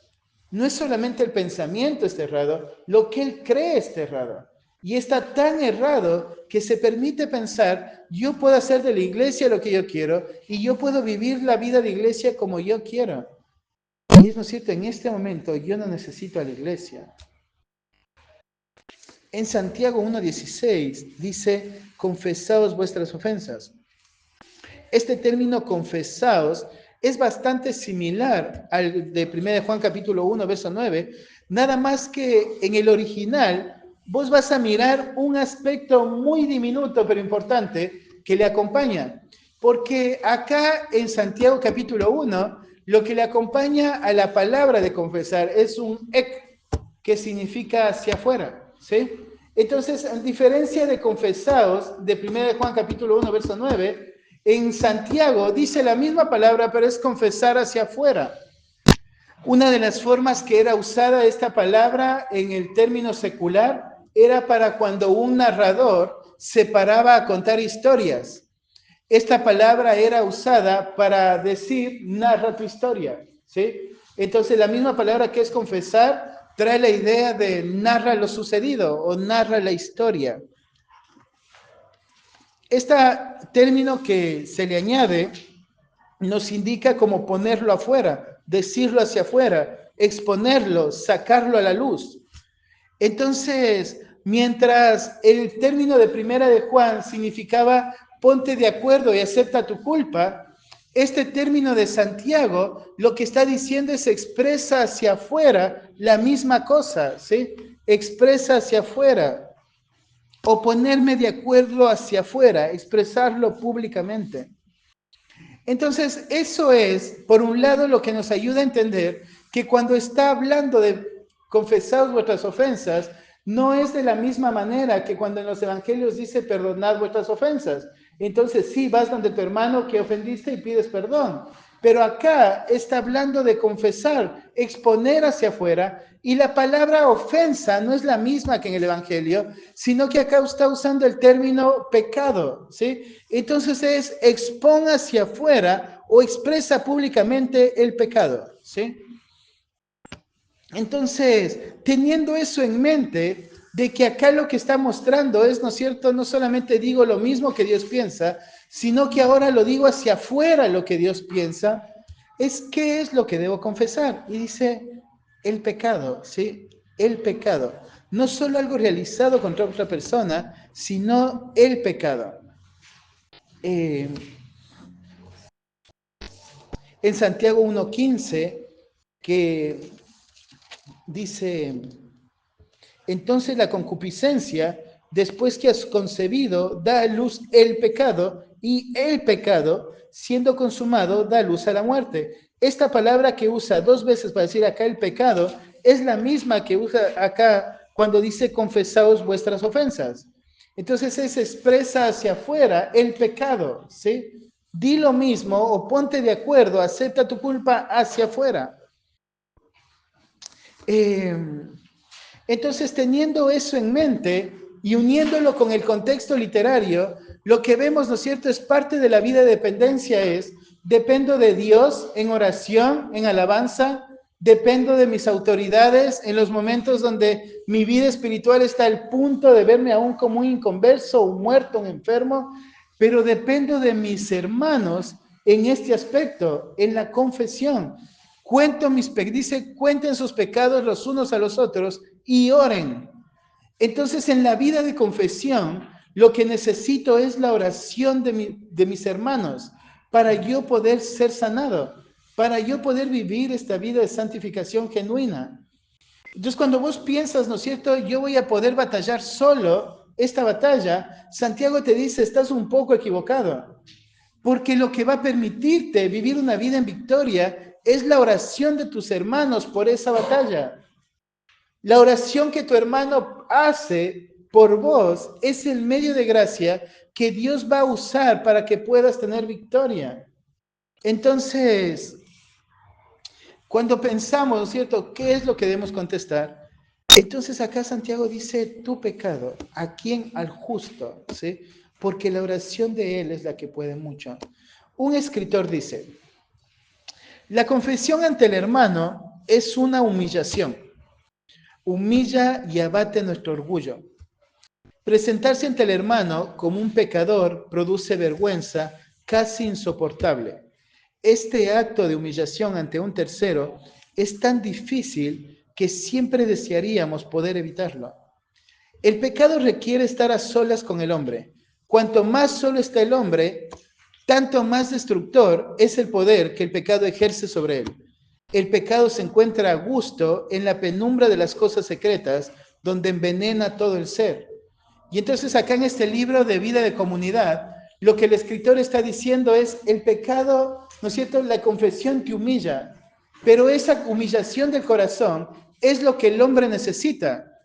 S1: No es solamente el pensamiento está errado, lo que él cree está errado. Y está tan errado que se permite pensar, yo puedo hacer de la iglesia lo que yo quiero y yo puedo vivir la vida de iglesia como yo quiero. Y es, ¿no es cierto?, en este momento yo no necesito a la iglesia. En Santiago 1:16 dice, confesaos vuestras ofensas. Este término confesaos es bastante similar al de 1 Juan capítulo 1, verso 9, nada más que en el original vos vas a mirar un aspecto muy diminuto pero importante que le acompaña, porque acá en Santiago capítulo 1, lo que le acompaña a la palabra de confesar es un ek, que significa hacia afuera, ¿sí? Entonces, en diferencia de confesaos, de 1 Juan capítulo 1, verso 9, en Santiago dice la misma palabra, pero es confesar hacia afuera. Una de las formas que era usada esta palabra en el término secular era para cuando un narrador se paraba a contar historias. Esta palabra era usada para decir, narra tu historia, ¿sí? Entonces, la misma palabra que es confesar trae la idea de narra lo sucedido o narra la historia. Este término que se le añade nos indica cómo ponerlo afuera, decirlo hacia afuera, exponerlo, sacarlo a la luz. Entonces, mientras el término de 1 de Juan significaba ponte de acuerdo y acepta tu culpa, este término de Santiago lo que está diciendo es expresa hacia afuera la misma cosa, ¿sí? Expresa hacia afuera. O ponerme de acuerdo hacia afuera, expresarlo públicamente. Entonces, eso es, por un lado, lo que nos ayuda a entender que cuando está hablando de confesaos vuestras ofensas, no es de la misma manera que cuando en los evangelios dice perdonad vuestras ofensas. Entonces, sí, vas donde tu hermano que ofendiste y pides perdón. Pero acá está hablando de confesar, exponer hacia afuera, y la palabra ofensa no es la misma que en el evangelio, sino que acá está usando el término pecado, ¿sí? Entonces es expon hacia afuera o expresa públicamente el pecado, ¿sí? Entonces, teniendo eso en mente, de que acá lo que está mostrando es, ¿no es cierto?, no solamente digo lo mismo que Dios piensa, sino que ahora lo digo hacia afuera lo que Dios piensa, es qué es lo que debo confesar. Y dice, el pecado, ¿sí? El pecado. No solo algo realizado contra otra persona, sino el pecado. En Santiago 1:15, que dice, entonces la concupiscencia, después que has concebido, da a luz el pecado, y el pecado, siendo consumado, da luz a la muerte. Esta palabra que usa 2 veces para decir acá el pecado, es la misma que usa acá cuando dice confesaos vuestras ofensas. Entonces es expresa hacia afuera el pecado, ¿sí? Di lo mismo o ponte de acuerdo, acepta tu culpa hacia afuera. Entonces, teniendo eso en mente y uniéndolo con el contexto literario, lo que vemos, ¿no es cierto?, es parte de la vida de dependencia, dependo de Dios en oración, en alabanza, dependo de mis autoridades en los momentos donde mi vida espiritual está al punto de verme aún como un inconverso, un muerto, un enfermo, pero dependo de mis hermanos en este aspecto, en la confesión. Dice, cuenten sus pecados los unos a los otros y oren. Entonces, en la vida de confesión, lo que necesito es la oración de mis hermanos para yo poder ser sanado, para yo poder vivir esta vida de santificación genuina. Entonces, cuando vos piensas, ¿no es cierto?, yo voy a poder batallar solo esta batalla, Santiago te dice, estás un poco equivocado, porque lo que va a permitirte vivir una vida en victoria es la oración de tus hermanos por esa batalla. La oración que tu hermano hace por vos es el medio de gracia que Dios va a usar para que puedas tener victoria. Entonces, cuando pensamos, ¿no es cierto?, ¿qué es lo que debemos contestar? Entonces acá Santiago dice, tu pecado, ¿a quién? Al justo, ¿sí? Porque la oración de él es la que puede mucho. Un escritor dice, la confesión ante el hermano es una humillación. Humilla y abate nuestro orgullo. Presentarse ante el hermano como un pecador produce vergüenza casi insoportable. Este acto de humillación ante un tercero es tan difícil que siempre desearíamos poder evitarlo. El pecado requiere estar a solas con el hombre. Cuanto más solo está el hombre, tanto más destructor es el poder que el pecado ejerce sobre él. El pecado se encuentra a gusto en la penumbra de las cosas secretas, donde envenena todo el ser. Y entonces acá en este libro de vida de comunidad, lo que el escritor está diciendo es, el pecado, ¿no es cierto?, la confesión te humilla, pero esa humillación del corazón es lo que el hombre necesita.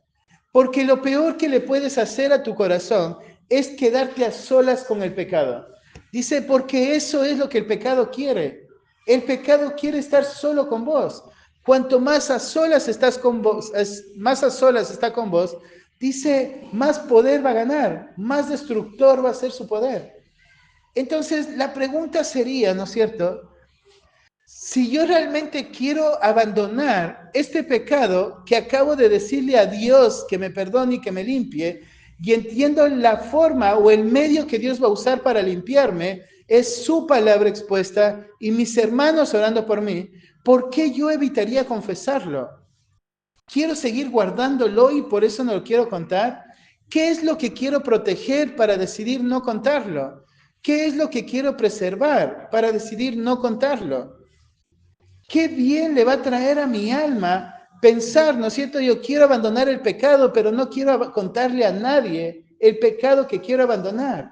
S1: Porque lo peor que le puedes hacer a tu corazón es quedarte a solas con el pecado. Dice, porque eso es lo que el pecado quiere. El pecado quiere estar solo con vos. Cuanto más a solas estás con vos, más a solas está con vos, dice, más poder va a ganar, más destructor va a ser su poder. Entonces, la pregunta sería, ¿no es cierto?, si yo realmente quiero abandonar este pecado que acabo de decirle a Dios que me perdone y que me limpie, y entiendo la forma o el medio que Dios va a usar para limpiarme, es su palabra expuesta y mis hermanos orando por mí, ¿por qué yo evitaría confesarlo? ¿Quiero seguir guardándolo y por eso no lo quiero contar? ¿Qué es lo que quiero proteger para decidir no contarlo? ¿Qué es lo que quiero preservar para decidir no contarlo? Qué bien le va a traer a mi alma pensar, ¿no es cierto? Yo quiero abandonar el pecado, pero no quiero contarle a nadie el pecado que quiero abandonar.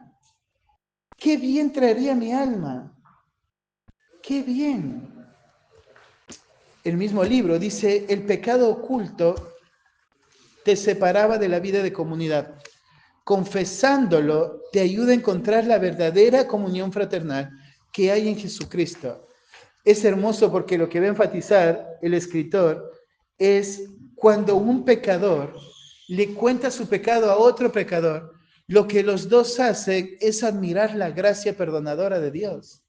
S1: Qué bien traería a mi alma. Qué bien. El mismo libro dice, el pecado oculto te separaba de la vida de comunidad. Confesándolo te ayuda a encontrar la verdadera comunión fraternal que hay en Jesucristo. Es hermoso porque lo que va a enfatizar el escritor es cuando un pecador le cuenta su pecado a otro pecador, lo que los dos hacen es admirar la gracia perdonadora de Dios.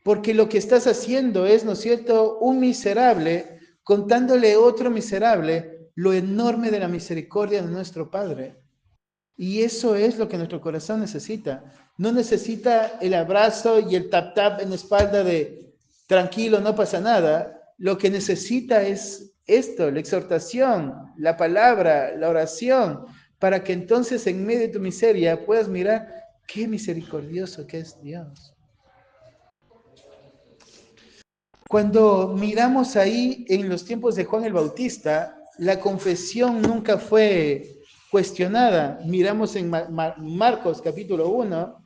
S1: Porque lo que estás haciendo es, ¿no es cierto?, un miserable contándole a otro miserable lo enorme de la misericordia de nuestro Padre. Y eso es lo que nuestro corazón necesita. No necesita el abrazo y el tap-tap en la espalda de tranquilo, no pasa nada. Lo que necesita es esto, la exhortación, la palabra, la oración, para que entonces en medio de tu miseria puedas mirar qué misericordioso que es Dios. Cuando miramos ahí en los tiempos de Juan el Bautista, la confesión nunca fue cuestionada. Miramos en Marcos capítulo 1.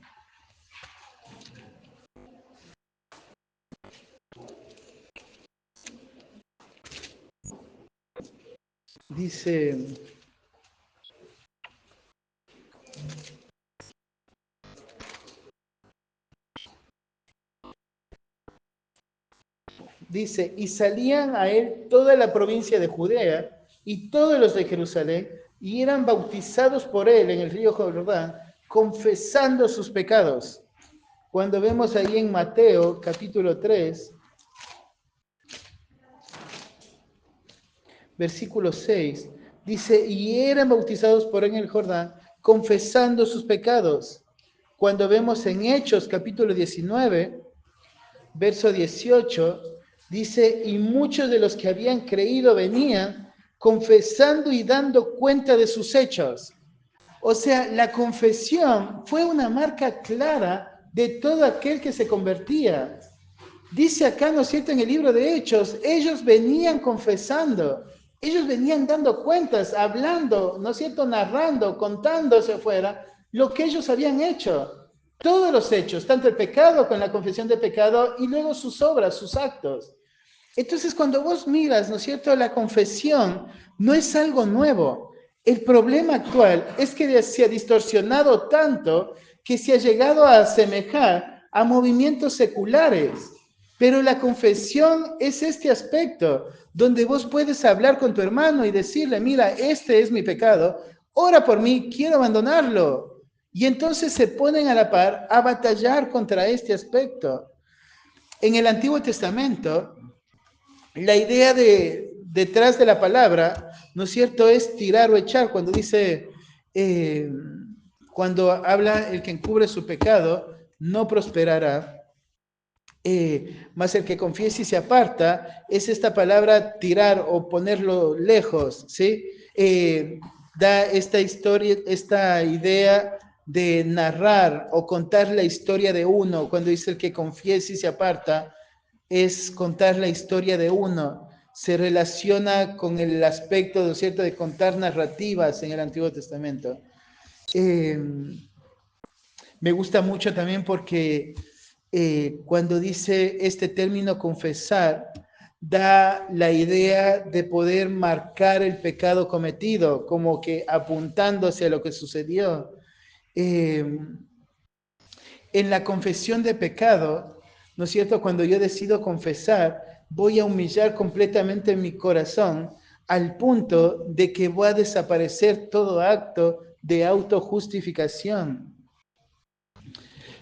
S1: Dice, y salían a él toda la provincia de Judea y todos los de Jerusalén, y eran bautizados por él en el río Jordán, confesando sus pecados. Cuando vemos ahí en Mateo capítulo 3, versículo 6, dice, y eran bautizados por él en el Jordán, confesando sus pecados. Cuando vemos en Hechos capítulo 19, verso 18, dice, y muchos de los que habían creído venían confesando y dando cuenta de sus hechos. O sea, la confesión fue una marca clara de todo aquel que se convertía. Dice acá, ¿no es cierto?, en el libro de Hechos, ellos venían confesando, ellos venían dando cuentas, hablando, ¿no es cierto?, narrando, contándose afuera lo que ellos habían hecho. Todos los hechos, tanto el pecado con la confesión de pecado y luego sus obras, sus actos. Entonces, cuando vos miras, ¿no es cierto?, la confesión no es algo nuevo. El problema actual es que se ha distorsionado tanto que se ha llegado a asemejar a movimientos seculares. Pero la confesión es este aspecto, donde vos puedes hablar con tu hermano y decirle, mira, este es mi pecado, ora por mí, quiero abandonarlo. Y entonces se ponen a la par a batallar contra este aspecto. En el Antiguo Testamento, la idea detrás de la palabra, ¿no es cierto?, es tirar o echar. Cuando dice, cuando habla el que encubre su pecado, no prosperará. Más el que confiesa y se aparta, es esta palabra tirar o ponerlo lejos, ¿sí? Da esta historia, esta idea de narrar o contar la historia de uno. Cuando dice el que confiesa y se aparta, es contar la historia de uno. Se relaciona con el aspecto, ¿no es cierto?, de contar narrativas en el Antiguo Testamento. Me gusta mucho también porque cuando dice este término confesar, da la idea de poder marcar el pecado cometido, como que apuntándose a lo que sucedió. En la confesión de pecado, ¿no es cierto? Cuando yo decido confesar, voy a humillar completamente mi corazón al punto de que va a desaparecer todo acto de autojustificación.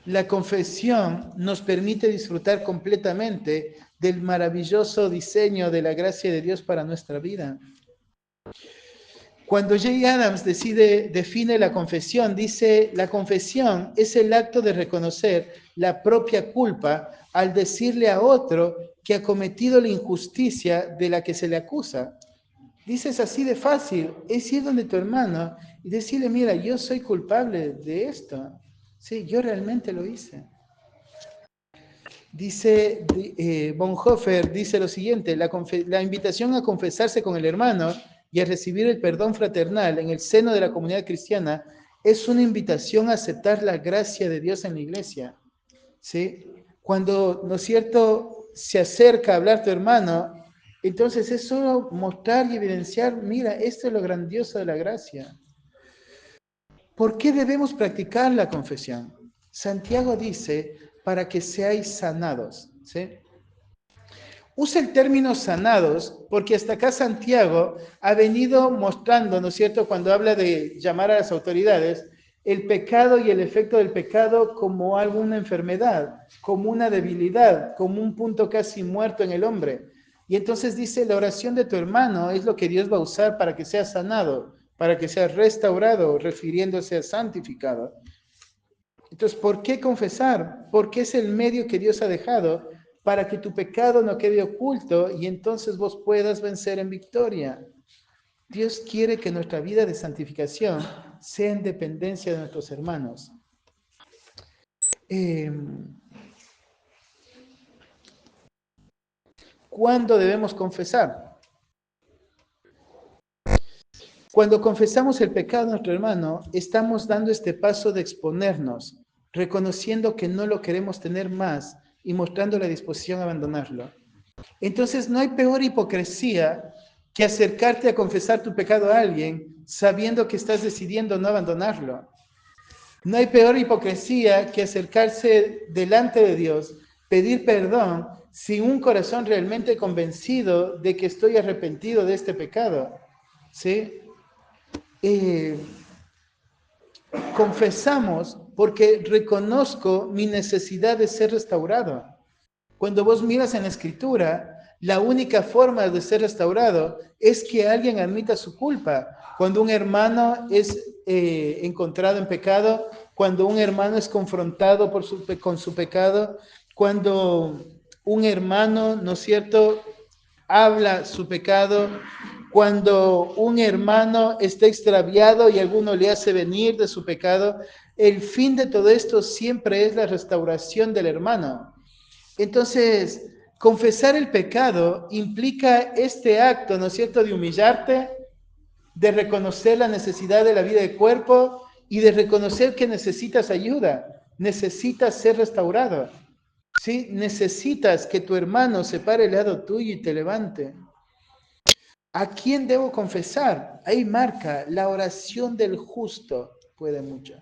S1: La confesión nos permite disfrutar completamente del maravilloso diseño de la gracia de Dios para nuestra vida. Cuando Jay Adams define la confesión, dice, la confesión es el acto de reconocer la propia culpa al decirle a otro que ha cometido la injusticia de la que se le acusa. Dice, es así de fácil, es ir donde tu hermano y decirle, mira, yo soy culpable de esto. Sí, yo realmente lo hice. Dice Bonhoeffer, dice lo siguiente, la invitación a confesarse con el hermano y a recibir el perdón fraternal en el seno de la comunidad cristiana es una invitación a aceptar la gracia de Dios en la iglesia. ¿Sí? Cuando, ¿no es cierto?, se acerca a hablar tu hermano, entonces es solo mostrar y evidenciar, mira, esto es lo grandioso de la gracia. ¿Por qué debemos practicar la confesión? Santiago dice, para que seáis sanados, ¿sí? Usa el término sanados porque hasta acá Santiago ha venido mostrando, ¿no es cierto?, cuando habla de llamar a las autoridades, el pecado y el efecto del pecado como alguna enfermedad, como una debilidad, como un punto casi muerto en el hombre. Y entonces dice, la oración de tu hermano es lo que Dios va a usar para que sea sanado, para que sea restaurado, refiriéndose a santificado. Entonces, ¿por qué confesar? Porque es el medio que Dios ha dejado para que tu pecado no quede oculto y entonces vos puedas vencer en victoria. Dios quiere que nuestra vida de santificación sea en dependencia de nuestros hermanos. ¿Cuándo debemos confesar? Cuando confesamos el pecado a nuestro hermano, estamos dando este paso de exponernos, reconociendo que no lo queremos tener más y mostrando la disposición a abandonarlo. Entonces, no hay peor hipocresía que acercarte a confesar tu pecado a alguien sabiendo que estás decidiendo no abandonarlo. No hay peor hipocresía que acercarse delante de Dios, pedir perdón sin un corazón realmente convencido de que estoy arrepentido de este pecado. ¿Sí? Confesamos porque reconozco mi necesidad de ser restaurado. Cuando vos miras en la Escritura, La única forma de ser restaurado es que alguien admita su culpa. Cuando un hermano es encontrado en pecado, cuando un hermano es confrontado con su pecado, cuando un hermano, ¿no es cierto?, habla su pecado, cuando un hermano está extraviado y alguno le hace venir de su pecado, el fin de todo esto siempre es la restauración del hermano. Entonces, confesar el pecado implica este acto, ¿no es cierto?, de humillarte, de reconocer la necesidad de la vida de cuerpo y de reconocer que necesitas ayuda, necesitas ser restaurado, ¿sí? Necesitas que tu hermano se pare al lado tuyo y te levante. ¿A quién debo confesar? Ahí marca, la oración del justo puede mucho.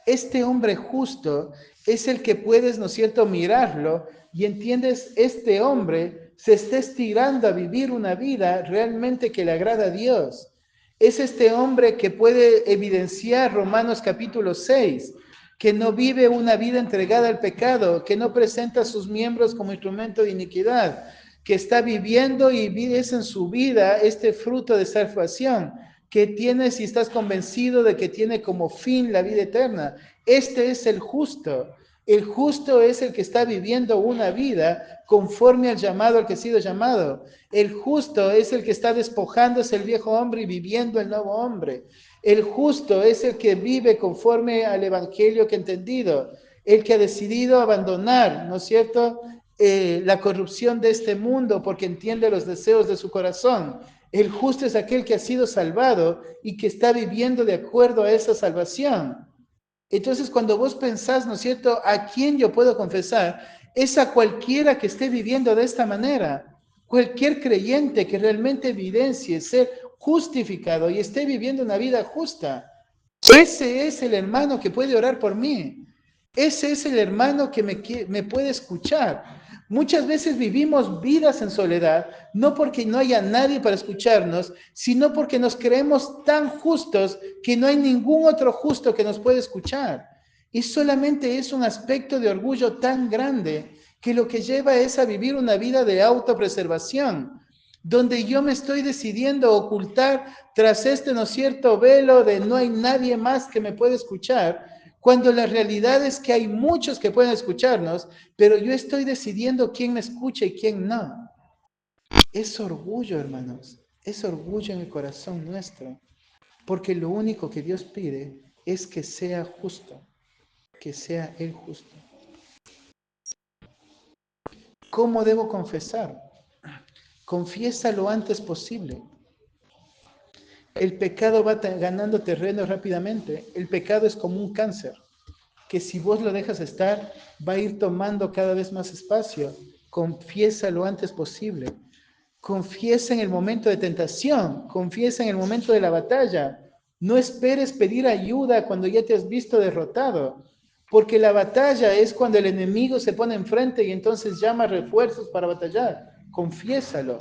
S1: Este hombre justo es el que puedes, ¿no es cierto?, mirarlo y entiendes, este hombre se está estirando a vivir una vida realmente que le agrada a Dios. Es este hombre que puede evidenciar Romanos capítulo 6, que no vive una vida entregada al pecado, que no presenta a sus miembros como instrumento de iniquidad, que está viviendo y vives en su vida este fruto de salvación, que tiene, si estás convencido de que tiene como fin la vida eterna. Este es el justo. El justo es el que está viviendo una vida conforme al llamado al que ha sido llamado. El justo es el que está despojándose el viejo hombre y viviendo el nuevo hombre. El justo es el que vive conforme al evangelio que ha entendido, el que ha decidido abandonar, ¿no es cierto?, la corrupción de este mundo porque entiende los deseos de su corazón. El justo es aquel que ha sido salvado y que está viviendo de acuerdo a esa salvación. Entonces, cuando vos pensás, ¿no es cierto?, ¿a quién yo puedo confesar? Es a cualquiera que esté viviendo de esta manera. Cualquier creyente que realmente evidencie ser justificado y esté viviendo una vida justa. Ese es el hermano que puede orar por mí. Ese es el hermano que me puede escuchar. Muchas veces vivimos vidas en soledad, no porque no haya nadie para escucharnos, sino porque nos creemos tan justos que no hay ningún otro justo que nos pueda escuchar. Y solamente es un aspecto de orgullo tan grande que lo que lleva es a vivir una vida de autopreservación, donde yo me estoy decidiendo ocultar tras este, ¿no es cierto?, velo de no hay nadie más que me pueda escuchar, cuando la realidad es que hay muchos que pueden escucharnos, pero yo estoy decidiendo quién me escucha y quién no. Es orgullo, hermanos, es orgullo en el corazón nuestro, porque lo único que Dios pide es que sea justo, que sea Él justo. ¿Cómo debo confesar? Confiesa lo antes posible. El pecado va ganando terreno rápidamente. El pecado es como un cáncer, que si vos lo dejas estar, va a ir tomando cada vez más espacio. Confiesa lo antes posible. Confiesa en el momento de tentación. Confiesa en el momento de la batalla. No esperes pedir ayuda cuando ya te has visto derrotado, porque la batalla es cuando el enemigo se pone enfrente y entonces llama refuerzos para batallar. Confiésalo.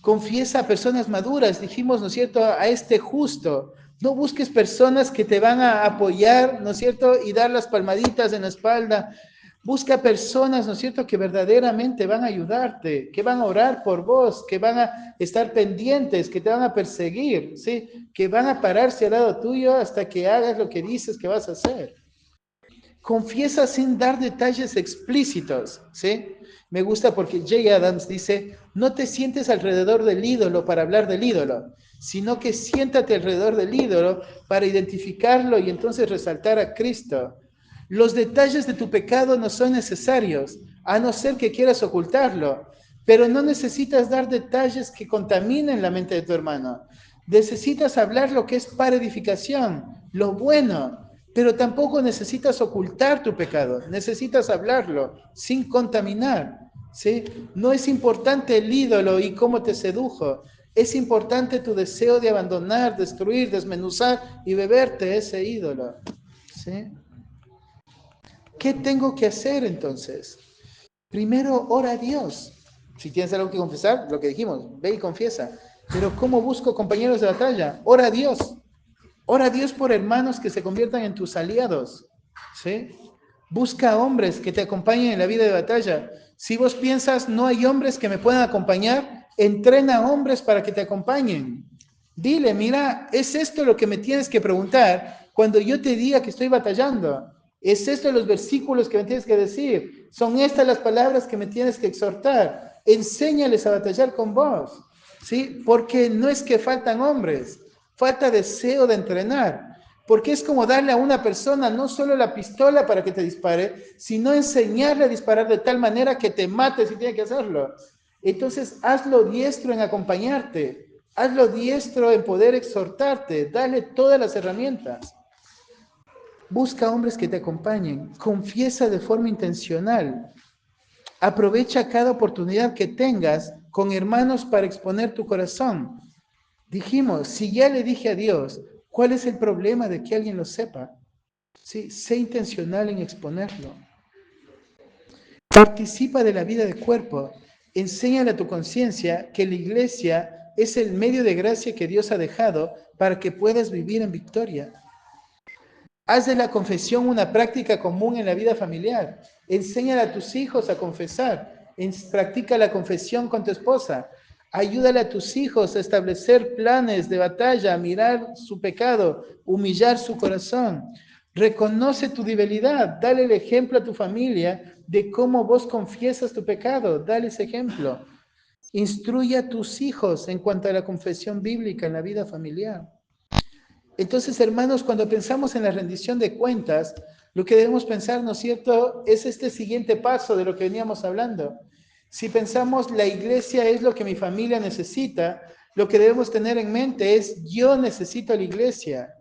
S1: Confiesa a personas maduras, dijimos, ¿no es cierto?, a este justo. No busques personas que te van a apoyar, ¿no es cierto?, y dar las palmaditas en la espalda. Busca personas, ¿no es cierto?, que verdaderamente van a ayudarte, que van a orar por vos, que van a estar pendientes, que te van a perseguir, ¿sí?, que van a pararse al lado tuyo hasta que hagas lo que dices que vas a hacer. Confiesa sin dar detalles explícitos, ¿sí? Me gusta porque Jay Adams dice, no te sientes alrededor del ídolo para hablar del ídolo, sino que siéntate alrededor del ídolo para identificarlo y entonces resaltar a Cristo. Los detalles de tu pecado no son necesarios, a no ser que quieras ocultarlo, pero no necesitas dar detalles que contaminen la mente de tu hermano. Necesitas hablar lo que es para edificación, lo bueno, pero tampoco necesitas ocultar tu pecado, necesitas hablarlo sin contaminar, ¿sí? No es importante el ídolo y cómo te sedujo, es importante tu deseo de abandonar, destruir, desmenuzar y beberte ese ídolo, ¿sí? ¿Qué tengo que hacer entonces? Primero, ora a Dios. Si tienes algo que confesar, lo que dijimos, ve y confiesa. Pero ¿cómo busco compañeros de batalla? Ora a Dios. Ora a Dios por hermanos que se conviertan en tus aliados, ¿sí? Busca hombres que te acompañen en la vida de batalla. Si vos piensas, no hay hombres que me puedan acompañar, entrena hombres para que te acompañen. Dile, mira, ¿es esto lo que me tienes que preguntar cuando yo te diga que estoy batallando? ¿Es esto los versículos que me tienes que decir? ¿Son estas las palabras que me tienes que exhortar? Enséñales a batallar con vos, ¿sí? Porque no es que faltan hombres, falta deseo de entrenar. Porque es como darle a una persona no solo la pistola para que te dispare, sino enseñarle a disparar de tal manera que te mate si tiene que hacerlo. Entonces, hazlo diestro en acompañarte. Hazlo diestro en poder exhortarte. Dale todas las herramientas. Busca hombres que te acompañen. Confiesa de forma intencional. Aprovecha cada oportunidad que tengas con hermanos para exponer tu corazón. Dijimos, si ya le dije a Dios, ¿cuál es el problema de que alguien lo sepa? Sí, sé intencional en exponerlo. Participa de la vida de cuerpo. Enséñale a tu conciencia que la iglesia es el medio de gracia que Dios ha dejado para que puedas vivir en victoria. Haz de la confesión una práctica común en la vida familiar. Enséñale a tus hijos a confesar. Practica la confesión con tu esposa. Ayúdale a tus hijos a establecer planes de batalla, a mirar su pecado, humillar su corazón. Reconoce tu debilidad. Dale el ejemplo a tu familia de cómo vos confiesas tu pecado. Dale ese ejemplo. Instruye a tus hijos en cuanto a la confesión bíblica en la vida familiar. Entonces, hermanos, cuando pensamos en la rendición de cuentas, lo que debemos pensar, ¿no es cierto?, es este siguiente paso de lo que veníamos hablando. Si pensamos la iglesia es lo que mi familia necesita, lo que debemos tener en mente es yo necesito la iglesia.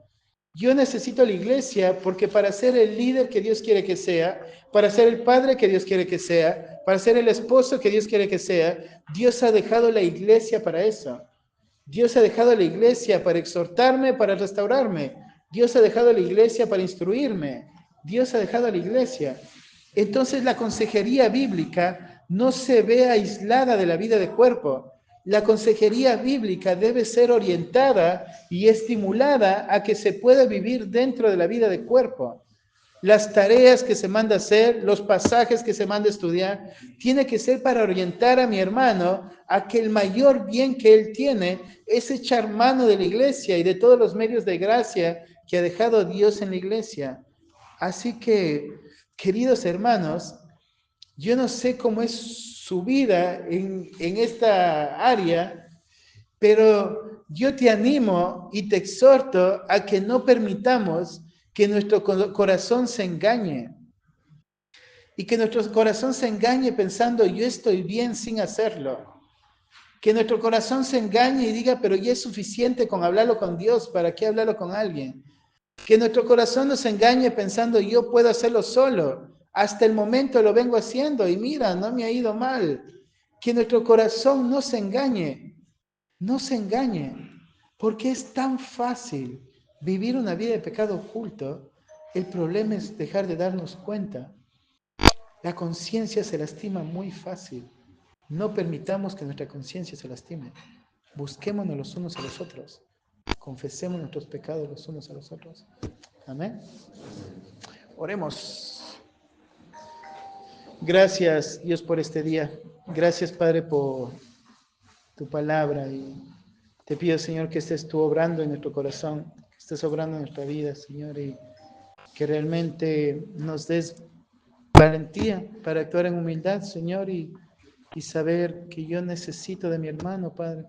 S1: Yo necesito la iglesia porque para ser el líder que Dios quiere que sea, para ser el padre que Dios quiere que sea, para ser el esposo que Dios quiere que sea, Dios ha dejado la iglesia para eso. Dios ha dejado la iglesia para exhortarme, para restaurarme. Dios ha dejado la iglesia para instruirme. Dios ha dejado la iglesia. Entonces la consejería bíblica no se ve aislada de la vida de cuerpo. La consejería bíblica debe ser orientada y estimulada a que se pueda vivir dentro de la vida de cuerpo. Las tareas que se manda hacer, los pasajes que se manda estudiar, tiene que ser para orientar a mi hermano a que el mayor bien que él tiene es echar mano de la iglesia y de todos los medios de gracia que ha dejado Dios en la iglesia. Así que, queridos hermanos, yo no sé cómo es su vida en esta área, pero yo te animo y te exhorto a que no permitamos que nuestro corazón se engañe. Y que nuestro corazón se engañe pensando, yo estoy bien sin hacerlo. Que nuestro corazón se engañe y diga, pero ya es suficiente con hablarlo con Dios, ¿para qué hablarlo con alguien? Que nuestro corazón nos engañe pensando, yo puedo hacerlo solo. Hasta el momento lo vengo haciendo y mira, no me ha ido mal. Que nuestro corazón no se engañe. No se engañe, porque es tan fácil vivir una vida de pecado oculto. El problema es dejar de darnos cuenta. La conciencia se lastima muy fácil. No permitamos que nuestra conciencia se lastime. Busquémonos los unos a los otros. Confesemos nuestros pecados los unos a los otros. Amén. Oremos. Gracias, Dios, por este día. Gracias, Padre, por tu palabra y te pido, Señor, que estés tú obrando en nuestro corazón, que estés obrando en nuestra vida, Señor, y que realmente nos des valentía para actuar en humildad, Señor, y saber que yo necesito de mi hermano, Padre.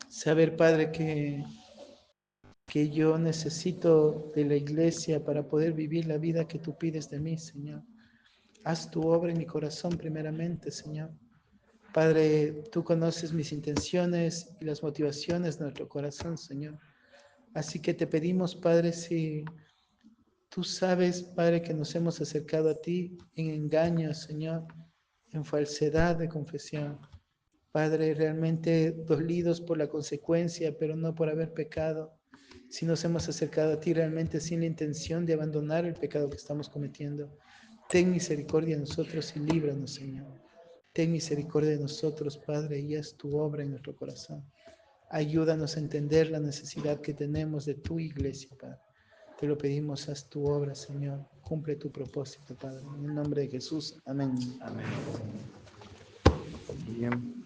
S1: Saber, Padre, que yo necesito de la iglesia para poder vivir la vida que tú pides de mí, Señor. Haz tu obra en mi corazón primeramente, Señor. Padre, tú conoces mis intenciones y las motivaciones de nuestro corazón, Señor. Así que te pedimos, Padre, si tú sabes, Padre, que nos hemos acercado a ti en engaño, Señor, en falsedad de confesión. Padre, realmente dolidos por la consecuencia, pero no por haber pecado. Si nos hemos acercado a ti realmente sin la intención de abandonar el pecado que estamos cometiendo. Ten misericordia de nosotros y líbranos, Señor. Ten misericordia de nosotros, Padre, y haz tu obra en nuestro corazón. Ayúdanos a entender la necesidad que tenemos de tu iglesia, Padre. Te lo pedimos, haz tu obra, Señor. Cumple tu propósito, Padre. En el nombre de Jesús. Amén.
S4: Amén. Bien.